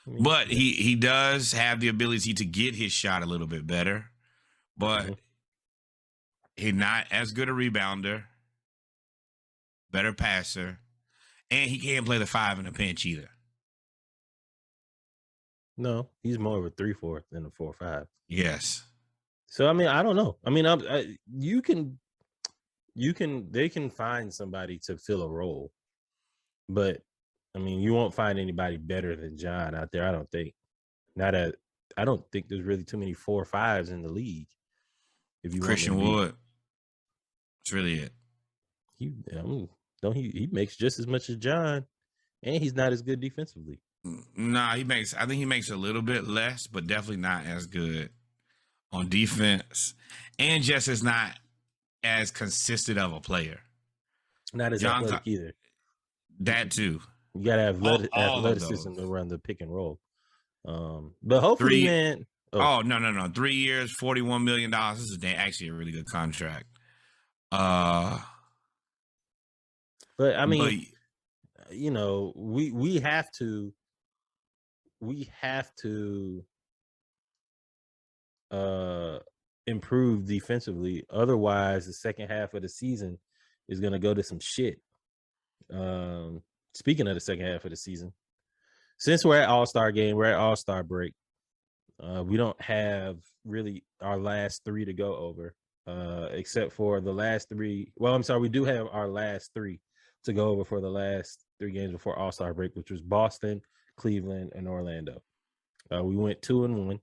But he does have the ability to get his shot a little bit better. But he's not as good a rebounder, better passer, and he can't play the 5 in a pinch either. No, he's more of a 3-4 than a 4-5. Yes. So I mean, I don't know. I mean, they can find somebody to fill a role, but I mean, you won't find anybody better than John out there. I don't think. I don't think there's really too many 4-5s in the league. If you Christian Wood. That's really it. He makes just as much as John, and he's not as good defensively. Nah, I think he makes a little bit less, but definitely not as good on defense, and just is not as consistent of a player. Not as John, athletic either. that too. You gotta have All of athleticism those. to run the pick and roll. But hopefully, man. 3 years, $41 million. This is actually a really good contract. But I mean, we have to improve defensively. Otherwise, the second half of the season is going to go to some shit. Speaking of the second half of the season, since we're at All-Star game, we're at All-Star break. We don't have really our last three to go over, except for the last three. Well, I'm sorry, we do have our last three to go over for the last 3 games before All-Star break, which was Boston, Cleveland, and Orlando. We went 2-1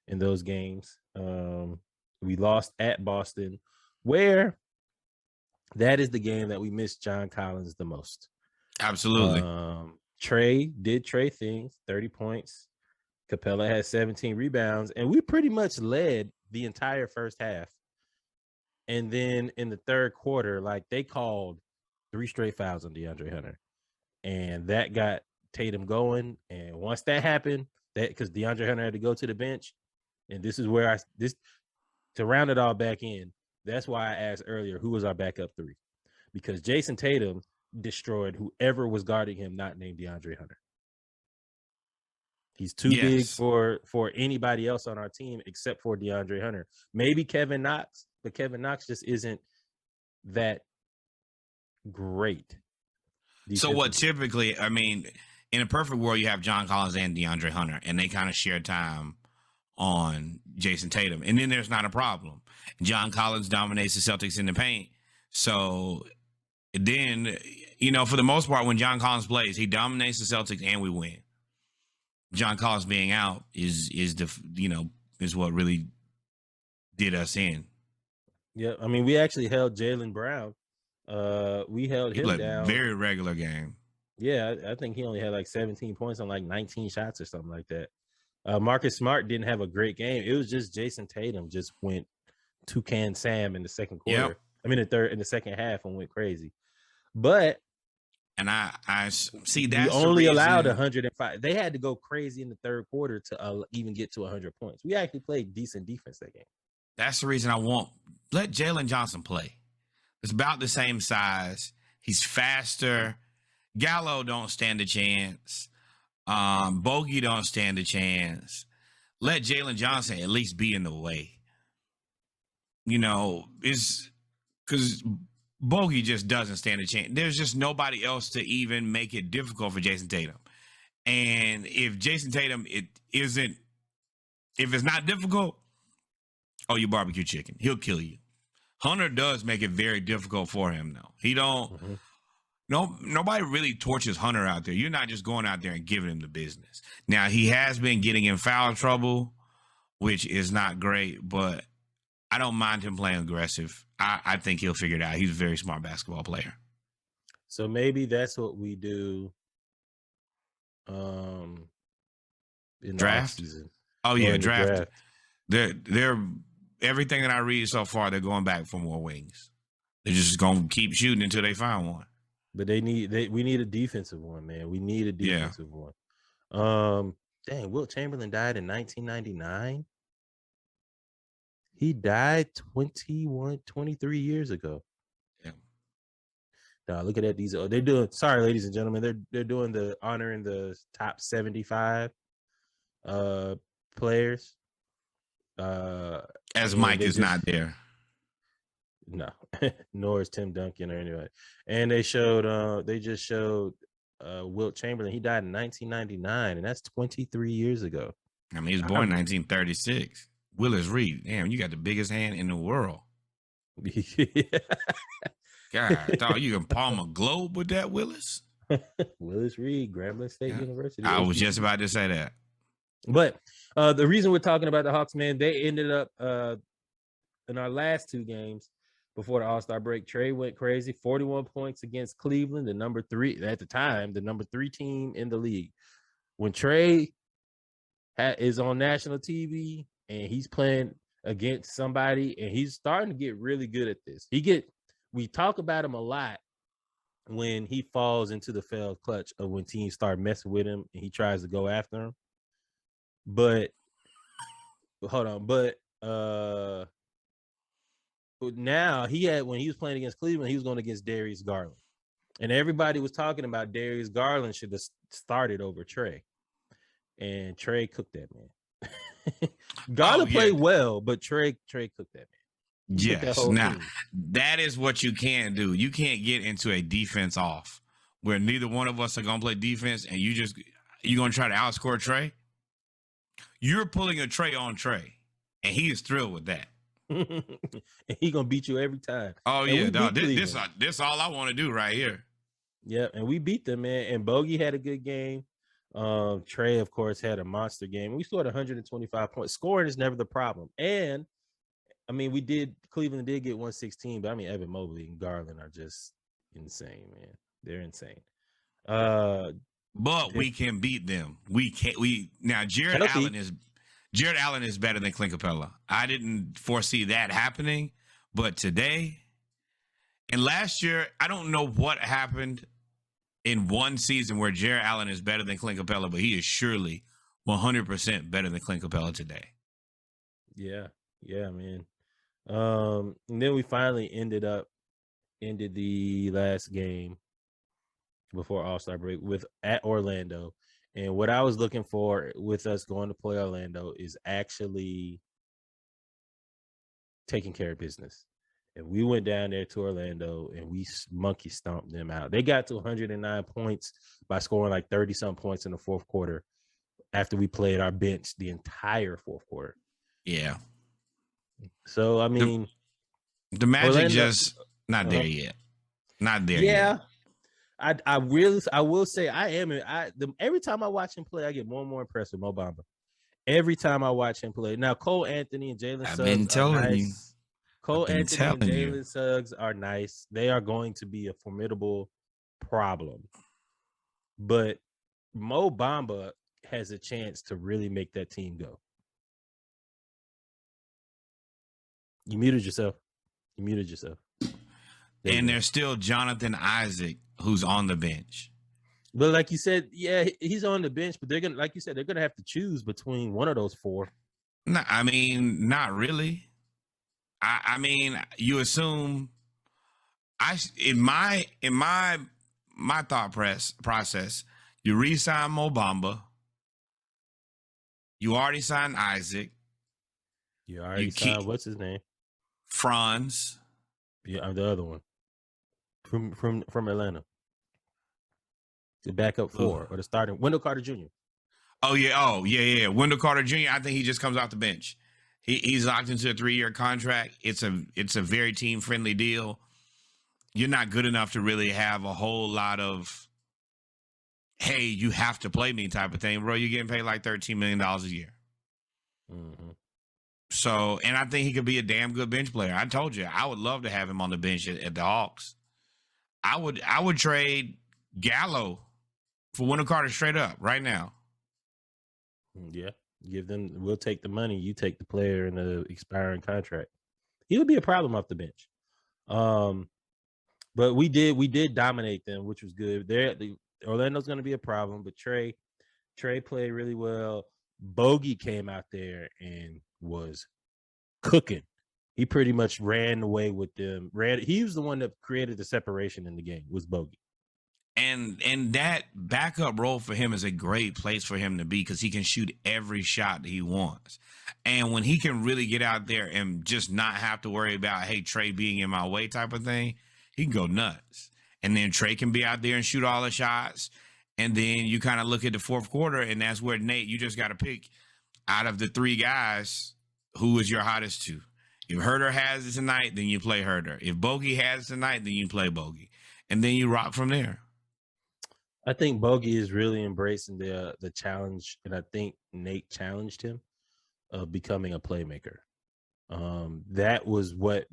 in those games. We lost at Boston, where that is the game that we missed John Collins the most. Absolutely. Trey did Trey things, 30 points. Capella had 17 rebounds, and we pretty much led the entire first half. And then in the third quarter, like, they called 3 straight fouls on DeAndre Hunter, and that got Tatum going. And once that happened, that because DeAndre Hunter had to go to the bench, and this is where to round it all back in. That's why I asked earlier who was our backup 3, because Jason Tatum destroyed whoever was guarding him, not named DeAndre Hunter. He's too big for anybody else on our team except for DeAndre Hunter. Maybe Kevin Knox, but Kevin Knox just isn't that great. So what typically, I mean, in a perfect world, you have John Collins and DeAndre Hunter, and they kind of share time on Jason Tatum. And then there's not a problem. John Collins dominates the Celtics in the paint. So then, for the most part, when John Collins plays, he dominates the Celtics and we win. John Collins being out is what really did us in. Yeah, I mean, we actually held Jaylen Brown. We held him down. Very regular game. Yeah, I think he only had like 17 points on like 19 shots or something like that. Marcus Smart didn't have a great game. It was just Jason Tatum just went Toucan Sam in the second quarter. Yep. I mean, in the second half, and went crazy. But and I see that only allowed 105. They had to go crazy in the third quarter to even get to 100 points. We actually played decent defense that game. That's the reason I let Jalen Johnson play. It's about the same size. He's faster. Gallo don't stand a chance. Bogey don't stand a chance. Let Jalen Johnson at least be in the way. It's because Bogey just doesn't stand a chance. There's just nobody else to even make it difficult for Jason Tatum. And if Jason Tatum, if it's not difficult, you barbecue chicken. He'll kill you. Hunter does make it very difficult for him, though. He don't. Mm-hmm. Nobody really torches Hunter out there. You're not just going out there and giving him the business. Now, he has been getting in foul trouble, which is not great, but I don't mind him playing aggressive. I think he'll figure it out. He's a very smart basketball player. So maybe that's what we do in the draft offseason. Oh, yeah, draft. They're everything that I read so far, they're going back for more wings. They're just going to keep shooting until they find one. But we need a defensive one, man. We need a defensive one. Dang, Wilt Chamberlain died in 1999. He died 23 years ago. Yeah. Now look at that. They're doing. Sorry, ladies and gentlemen. They're doing the honoring the top 75 players. As Mike is not there. No, nor is Tim Duncan or anybody. And they just showed Wilt Chamberlain. He died in 1999, and that's 23 years ago. I mean, he was born in 1936. Willis Reed, damn, you got the biggest hand in the world. God, dog, you can palm a globe with that, Willis? Willis Reed, Grambling State University. I was just about to say that. But the reason we're talking about the Hawks, man, they ended up in our last 2 games, before the All-Star break. Trey went crazy, 41 points against Cleveland, the number 3 at the time, the number 3 team in the league. When Trey is on national TV and he's playing against somebody and he's starting to get really good at this. We talk about him a lot when he falls into the failed clutch of when teams start messing with him and he tries to go after him. But hold on, but now when he was playing against Cleveland, he was going against Darius Garland. And everybody was talking about Darius Garland should have started over Trey. And Trey cooked that man. Garland played well, but Trey cooked that man. Yes. Now, that is what you can't do. You can't get into a defense off where neither one of us are going to play defense and you're going to try to outscore Trey. You're pulling a Trey on Trey, and he is thrilled with that. And he going to beat you every time. Oh, and yeah. Dog, this all I want to do right here. Yeah, and we beat them, man. And Bogey had a good game. Trey, of course, had a monster game. We scored 125 points. Scoring is never the problem. And I mean, Cleveland did get 116, but I mean, Evan Mobley and Garland are just insane, man. They're insane. But we can beat them. Now Jared Allen is better than Clint Capella. I didn't foresee that happening, but today and last year, I don't know what happened in one season where Jared Allen is better than Clint Capella, but he is surely 100% better than Clint Capella today. Yeah, man. And then we finally ended the last game before All-Star break at Orlando. And what I was looking for with us going to play Orlando is actually taking care of business. And we went down there to Orlando and we monkey stomped them out. They got to 109 points by scoring like 30-some points in the fourth quarter after we played our bench the entire fourth quarter. Yeah. So, I mean, the Magic Orlando, just not there yet. Not there yet. I will say every time I watch him play, I get more and more impressed with Mo Bamba. Every time I watch him play. Now, Cole Anthony and Jalen Suggs been telling are nice. You. Cole Anthony and Jalen Suggs are nice. They are going to be a formidable problem. But Mo Bamba has a chance to really make that team go. You muted yourself. And there's still Jonathan Isaac, who's on the bench. But like you said, yeah, he's on the bench, but they're gonna have to choose between one of those four. No, I mean, not really. I mean, you assume. In my thought process, you re-sign Mo Bamba. You already signed Isaac. You already signed what's his name? Franz. Yeah, the other one from Atlanta. The backup four or the starting Wendell Carter Jr. Oh yeah. Wendell Carter Jr. I think he just comes off the bench. He's locked into a 3-year contract. It's a very team friendly deal. You're not good enough to really have a whole lot of, hey, you have to play me type of thing, bro. You're getting paid like $13 million a year. Mm-hmm. So, and I think he could be a damn good bench player. I told you, I would love to have him on the bench at the Hawks. I would trade Gallo for Wendell Carter straight up right now. Yeah. We'll take the money. You take the player in the expiring contract. He would be a problem off the bench. But we did dominate them, which was good. Orlando's going to be a problem, but Trey played really well. Bogey came out there and was cooking. He pretty much ran away with them. He was the one that created the separation in the game, was Bogey. And that backup role for him is a great place for him to be because he can shoot every shot that he wants. And when he can really get out there and just not have to worry about, hey, Trey being in my way type of thing, he can go nuts. And then Trey can be out there and shoot all the shots. And then you kind of look at the fourth quarter, and that's where, Nate, you just got to pick out of the 3 guys, who is your hottest 2. If Herter has it tonight, then you play Herter. If Bogey has it tonight, then you play Bogey. And then you rock from there. I think Bogey is really embracing the challenge, and I think Nate challenged him of becoming a playmaker. That was what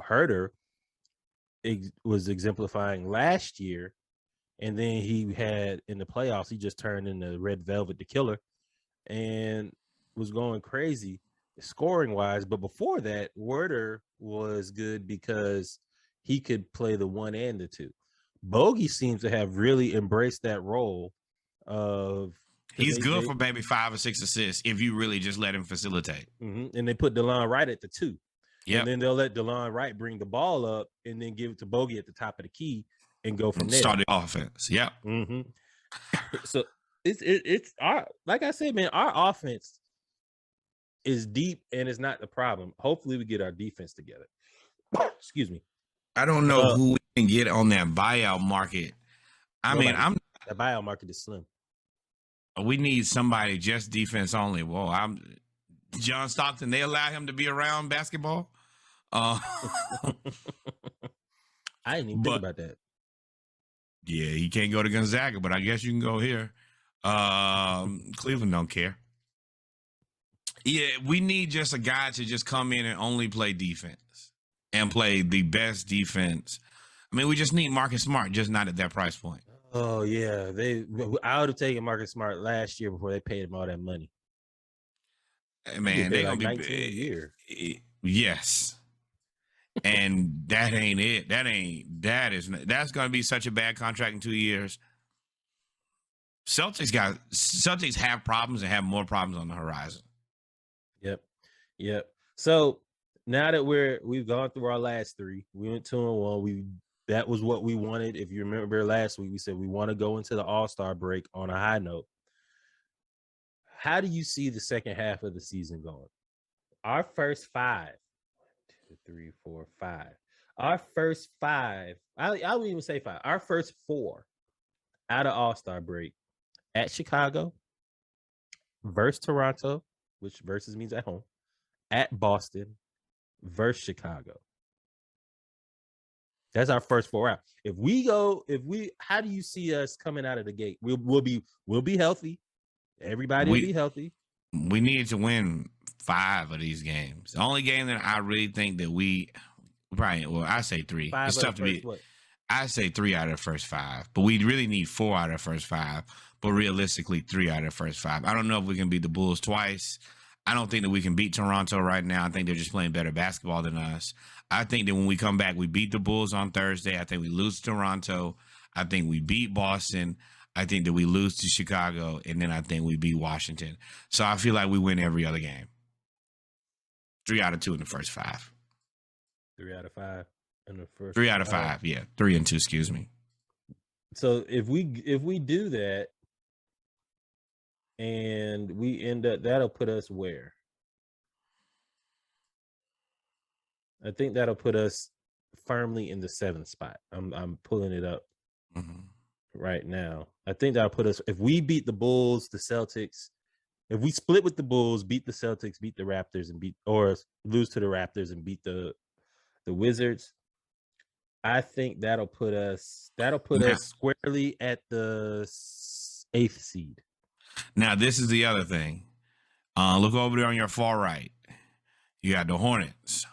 Herter was exemplifying last year, and then he had in the playoffs he just turned into Red Velvet the Killer and was going crazy scoring wise. But before that, Werder was good because he could play the one and the two. Bogey seems to have really embraced that role of He's good for maybe 5 or 6 assists if you really just let him facilitate. And they put DeLon Wright at the 2. Yep. And then they'll let DeLon Wright bring the ball up and then give it to Bogey at the top of the key and go from there. Start the offense. Yep. So it's our, like I said, man, our offense is deep and it's not the problem. Hopefully we get our defense together. Excuse me. I don't know who we can get on that buyout market. Nobody. That buyout market is slim. We need somebody just defense only. Whoa, John Stockton. They allow him to be around basketball. I didn't even think about that. Yeah, he can't go to Gonzaga, but I guess you can go here. Cleveland don't care. Yeah, we need just a guy to just come in and only play defense and play the best defense. I mean, we just need Marcus Smart, just not at that price point. Oh yeah, I would have taken Marcus Smart last year before they paid him all that money. Man, they're like gonna be 19 a year. Yes. And that ain't it. That's gonna be such a bad contract in 2 years. Celtics have problems and have more problems on the horizon. Yep. So now that we've gone through our last 3, we went 2-1. That was what we wanted. If you remember last week, we said we want to go into the All-Star break on a high note. How do you see the second half of the season going? Our first 5, 1, 2, 3, 4, 5. Our first 5, I wouldn't even say 5. Our first 4 out of All-Star break at Chicago, versus Toronto, which versus means at home, at Boston, versus Chicago. That's our first 4 out. How do you see us coming out of the gate? We'll be healthy. Everybody will be healthy. We need to win 5 of these games. The only game that I really think that I say 3. It's tough to beat. I say 3 out of the first 5, but we really need 4 out of the first 5. But realistically, 3 out of the first 5. I don't know if we can beat the Bulls twice. I don't think that we can beat Toronto right now. I think they're just playing better basketball than us. I think that when we come back, we beat the Bulls on Thursday. I think we lose to Toronto. I think we beat Boston. I think that we lose to Chicago. And then I think we beat Washington. So I feel like we win every other game. 3 out of 2 in the first 5. 3 out of 5 in the first 3 out of 5, yeah. 3 and 2, excuse me. So if we do that, and we end up, that'll put us where? I think that'll put us firmly in the 7th spot. I'm pulling it up right now. I think that'll put us, if we beat the Bulls, the Celtics, if we split with the Bulls, beat the Celtics, beat the Raptors, or lose to the Raptors and beat the Wizards, I think that'll put us squarely at the 8th seed. Now, this is the other thing. Look over there on your far right. You got the Hornets,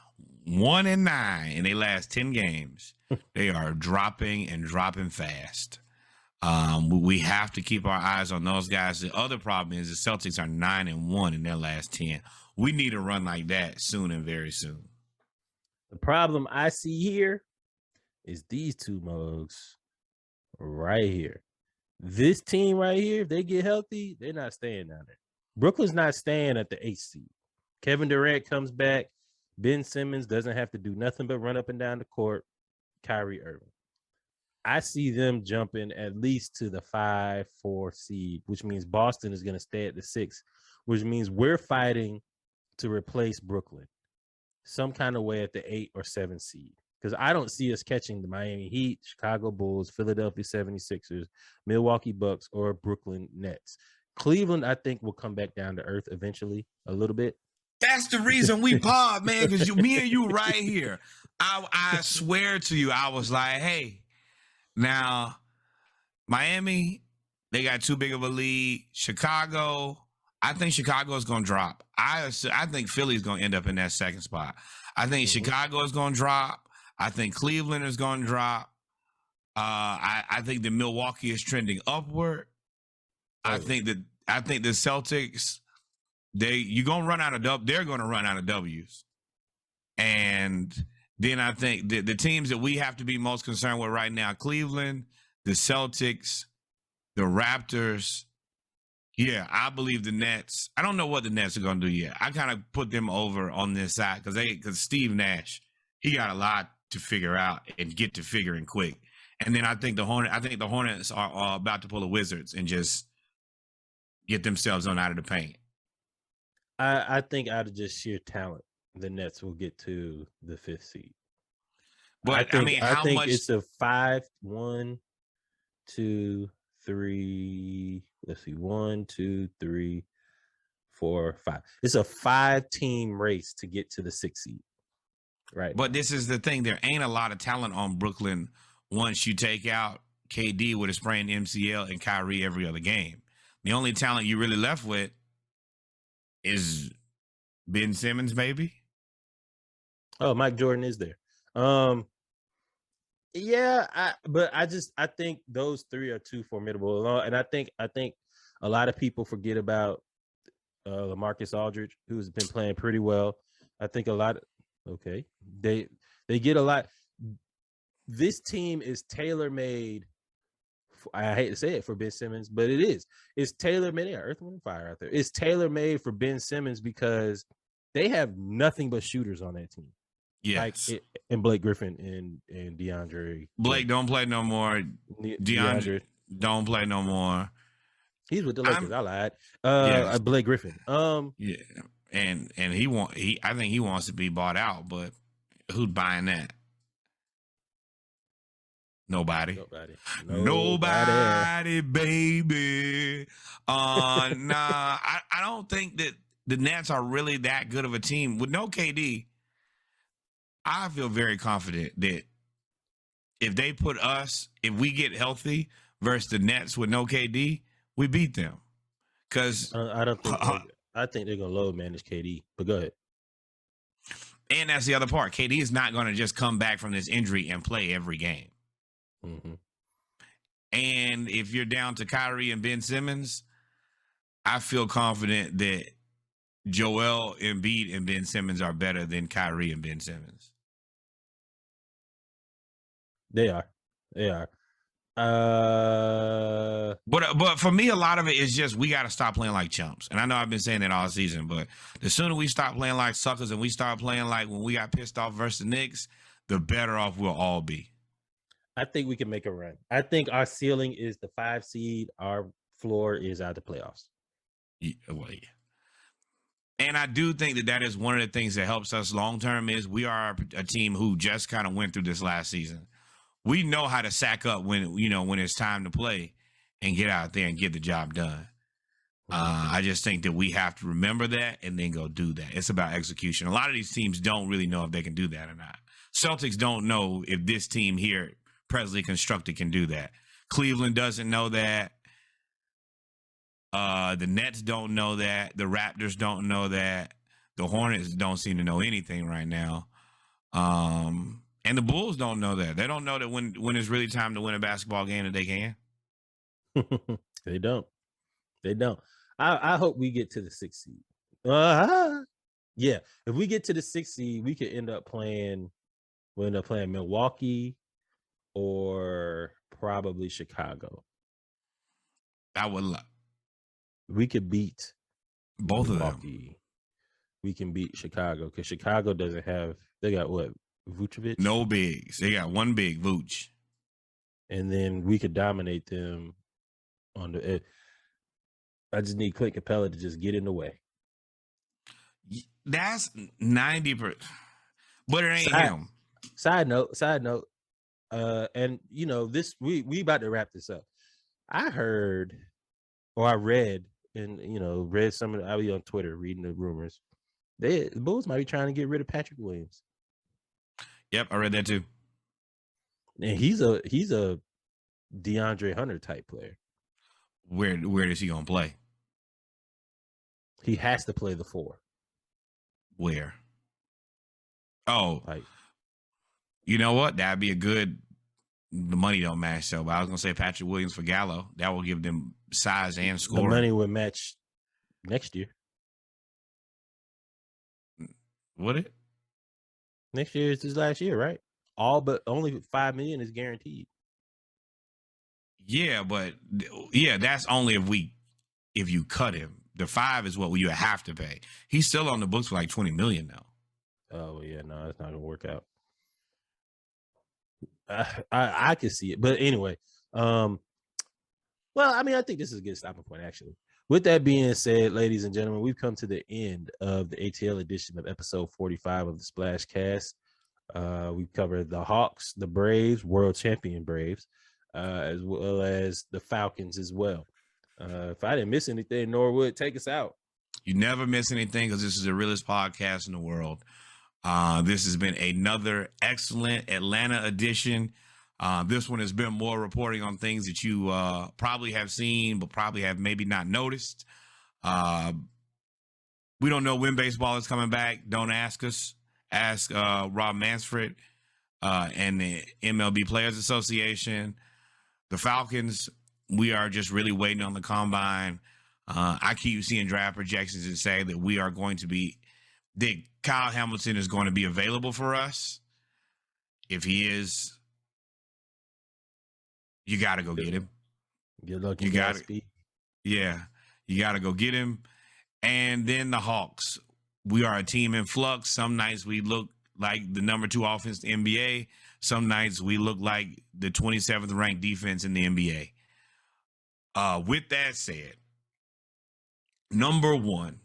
1-9 in their last 10 games. They are dropping fast. We have to keep our eyes on those guys. The other problem is the Celtics are 9-1 in their last 10. We need a run like that soon and very soon. The problem I see here is these 2 mugs right here. This team right here, if they get healthy, they're not staying down there. Brooklyn's not staying at the 8th seed. Kevin Durant comes back. Ben Simmons doesn't have to do nothing but run up and down the court. Kyrie Irving. I see them jumping at least to the 5-4 seed, which means Boston is going to stay at the 6, which means we're fighting to replace Brooklyn some kind of way at the 8 or 7 seed. Because I don't see us catching the Miami Heat, Chicago Bulls, Philadelphia 76ers, Milwaukee Bucks, or Brooklyn Nets. Cleveland, I think, will come back down to earth eventually a little bit. That's the reason we pod, man, because me and you right here. I swear to you, I was like, hey, now, Miami, they got too big of a lead. Chicago, I think Chicago is going to drop. I think Philly is going to end up in that second spot. I think Chicago is going to drop. I think Cleveland is going to drop. I think that Milwaukee is trending upward. I think the Celtics, you're gonna run out of they're gonna run out of W's. And then I think the teams that we have to be most concerned with right now, Cleveland, the Celtics, the Raptors. Yeah, I believe the Nets. I don't know what the Nets are gonna do yet. I kind of put them over on this side because Steve Nash, he got a lot to figure out and get to figuring quick. And then I think the Hornets are about to pull the Wizards and just get themselves on out of the paint. I think out of just sheer talent, the Nets will get to the 5th seed. But I think much? It's a 5, 1, 2, 3. Let's see, 1, 2, 3, 4, 5. It's a 5-team race to get to the 6th seed. Right. But this is the thing: there ain't a lot of talent on Brooklyn once you take out KD with a sprained MCL and Kyrie every other game. The only talent you really left with is Ben Simmons, maybe. Oh, Mike Jordan is there. Yeah, I think those three are too formidable. And I think a lot of people forget about LaMarcus Aldridge, who's been playing pretty well. I think they get a lot. This team is tailor-made. I hate to say it for Ben Simmons, but it is. It's tailor-made. Yeah, Earth, Wind, and Fire out there. It's tailor-made for Ben Simmons because they have nothing but shooters on that team. Yes. And Blake Griffin and DeAndre. Blake don't play no more. DeAndre don't play no more. He's with the Lakers. I lied. Blake Griffin. Yeah. And I think he wants to be bought out, but who's buying that? Nobody, baby. I don't think that the Nets are really that good of a team. With no KD, I feel very confident that if we get healthy versus the Nets with no KD, we beat them. Because I think they're gonna load manage KD. But go ahead. And that's the other part. KD is not going to just come back from this injury and play every game. Mm-hmm. And if you're down to Kyrie and Ben Simmons, I feel confident that Joel Embiid and Ben Simmons are better than Kyrie and Ben Simmons. They are. But for me, a lot of it is just we got to stop playing like chumps. And I know I've been saying that all season, but the sooner we stop playing like suckers and we start playing like when we got pissed off versus the Knicks, the better off we'll all be. I think we can make a run. I think our ceiling is the 5 seed. Our floor is out of the playoffs. Yeah. And I do think that is one of the things that helps us long term is we are a team who just kind of went through this last season. We know how to sack up when it's time to play and get out there and get the job done. I just think that we have to remember that and then go do that. It's about execution. A lot of these teams don't really know if they can do that or not. Celtics don't know if this team here, Presley constructed, can do that. Cleveland doesn't know that. The Nets don't know that. The Raptors don't know that. The Hornets don't seem to know anything right now. And the Bulls don't know that. They don't know that when it's really time to win a basketball game that they can. They don't. I hope we get to the 6th seed. Yeah. If we get to the 6th seed, we could end up playing Milwaukee or probably Chicago. I would love. We could beat both Milwaukee. of them. We can beat Chicago because Chicago doesn't have. They got what? Vucevic? No bigs. They got one big, Vooch. And then we could dominate them on the. I just need Clint Capella to just get in the way. That's 90%, but it ain't him. Side note. And this we about to wrap this up. I heard, or I read, and read some of the. I was on Twitter reading the rumors. The Bulls might be trying to get rid of Patrick Williams. Yep, I read that too. And he's a DeAndre Hunter type player. Where is he gonna play? He has to play the 4. Where? Oh, Like you know what? That'd be a good. The money don't match, so. But I was gonna say Patrick Williams for Gallo. That will give them size and the scoring. money would match next year. Would it? Next year is his last year, right? All but only $5 million is guaranteed. Yeah, but that's only if you cut him. The 5 is what you have to pay. He's still on the books for like $20 million now. Oh yeah, no, it's not gonna work out. I can see it, but anyway, well, I mean, I think this is a good stopping point, actually. With that being said, ladies and gentlemen, we've come to the end of the ATL edition of episode 45 of the Splash Cast. We've covered the Hawks, the Braves, world champion Braves, as well as the Falcons as well. If I didn't miss anything, Norwood, take us out. You never miss anything because this is the realest podcast in the world. This has been another excellent Atlanta edition. This one has been more reporting on things that you probably have seen, but probably have maybe not noticed. We don't know when baseball is coming back. Don't ask us. Ask Rob Mansford and the MLB Players Association. The Falcons, we are just really waiting on the combine. I keep seeing draft projections that say that we are going to be, that Kyle Hamilton is going to be available for us. If he is, you got to go get him. Good luck. You got to, yeah, you got to go get him. And then the Hawks, we are a team in flux. Some nights we look like the number 2 offense in the NBA. Some nights we look like the 27th ranked defense in the NBA. With that said, number 1,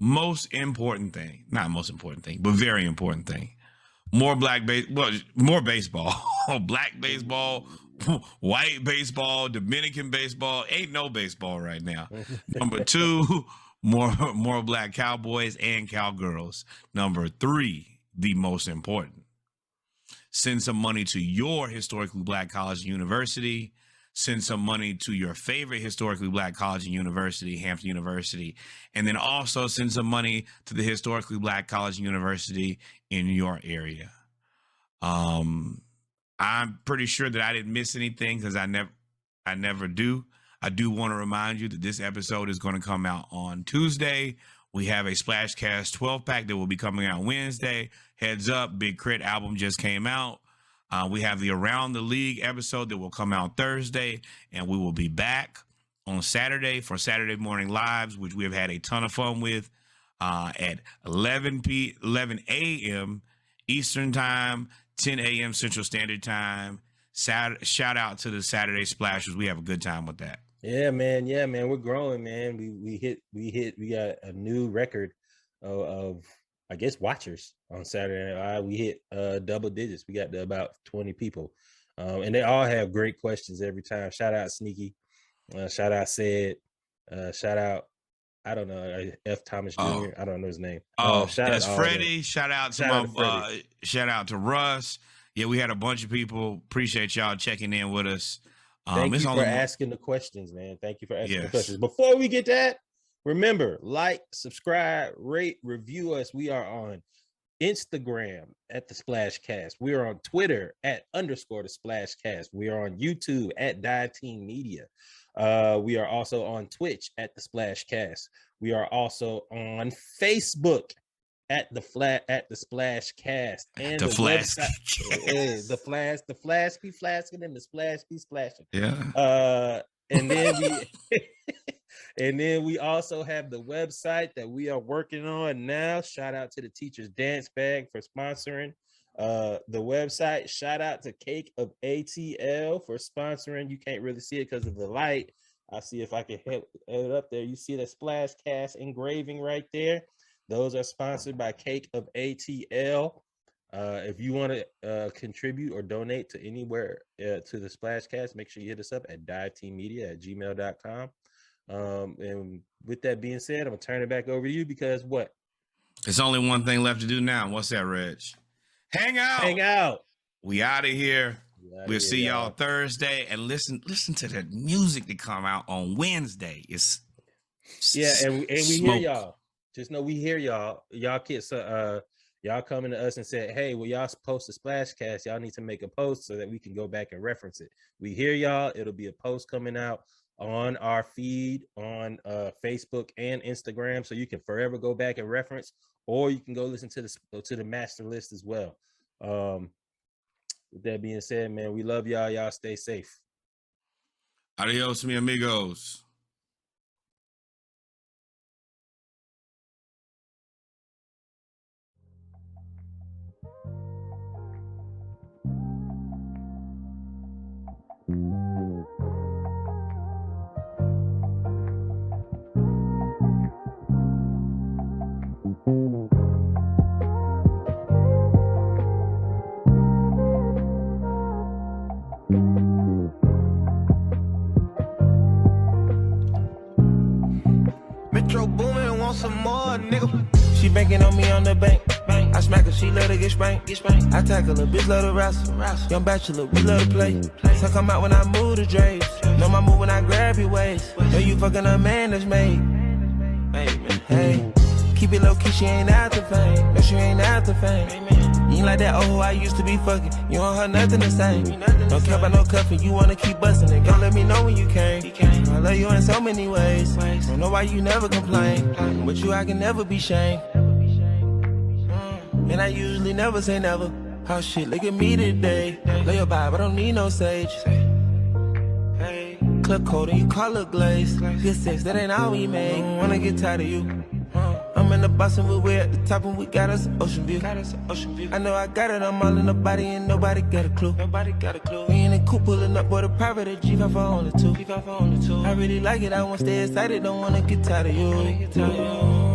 most important thing, not most important thing, but very important thing, more baseball, black baseball, white baseball, Dominican baseball. Ain't no baseball right now. Number 2, more black cowboys and cowgirls. Number 3, the most important, send some money to your historically black college and university. Send some money to your favorite historically black college and university, Hampton University, and then also send some money to the historically black college and university in your area. I'm pretty sure that I didn't miss anything because I never do. I do want to remind you that this episode is going to come out on Tuesday. We have a Splashcast 12-pack that will be coming out Wednesday. Heads up, Big Crit album just came out. We have the Around the League episode that will come out Thursday, and we will be back on Saturday for Saturday Morning Lives, which we have had a ton of fun with at 11 a.m. Eastern Time, 10 a.m. Central Standard Time. Shout out to the Saturday Splashers. We have a good time with that. Yeah, man. We're growing, man. We got a new record of I guess watchers on Saturday. We hit double digits. We got to about 20 people, and they all have great questions every time. Shout out Sneaky, shout out Said, shout out I don't know F Thomas Jr. I don't know his name. Shout out Freddie. Shout out to shout out to Russ. Yeah, we had a bunch of people. Appreciate y'all checking in with us. Thank you for asking the questions, man. Thank you for asking the questions. Before we get that, remember, like, subscribe, rate, review us. We are on Instagram at the Splashcast. We are on Twitter at _ the Splashcast. We are on YouTube at Team Media. We are also on Twitch at the Splashcast. We are also on Facebook at the Splashcast and the website. The flash be flasking and the splash be splashing. Yeah. And then we also have the website that we are working on now. Shout out to the Teachers Dance Bag for sponsoring the website. Shout out to Cake of ATL for sponsoring. You can't really see it because of the light. I'll see if I can hit it up there. You see the Splash Cast engraving right there. Those are sponsored by Cake of ATL. If you want to contribute or donate to anywhere to the Splashcast, make sure you hit us up at diveteammedia@gmail.com. And with that being said, I'm going to turn it back over to you because what? There's only one thing left to do now. What's that, Reg? Hang out. We out of here. We'll see y'all Thursday. And listen to the music that come out on Wednesday. It's and we hear y'all. Just know we hear y'all. Y'all kids, y'all coming to us and said, "Hey, well, y'all post a splash cast. Y'all need to make a post so that we can go back and reference it." We hear y'all. It'll be a post coming out on our feed on Facebook and Instagram, so you can forever go back and reference, or you can go listen to the master list as well. With that being said, man, we love y'all. Y'all stay safe. Adios, mi amigos. Metro Boomin want some more, nigga. She banking on me on the bank. I smack her, she love to get spanked. I tackle her, bitch love to wrestle. Young bachelor, we love to play. So come out when I move the drapes. Know my move when I grab your waist. Know you fucking a man that's made. Hey, keep it low key, she ain't after fame. No, she ain't after fame. You ain't like that old who I used to be fucking. You don't heard nothing the same. Don't care about no cuffing, you wanna keep busting it. Don't let me know when you came. I love you in so many ways. Don't know why you never complain. But you, I can never be shamed. And I usually never say never. How shit, look at me today. Lay your vibe, I don't need no sage. Club cold and you call it glaze. Good sex, that ain't all we made. Wanna get tired of you. I'm in the bus and we're at the top and we got us an ocean view. I know I got it, I'm all in the body and nobody got a clue. We in the coupe pulling up with a private at G5 on the two. I really like it, I wanna stay excited, don't wanna get tired of you.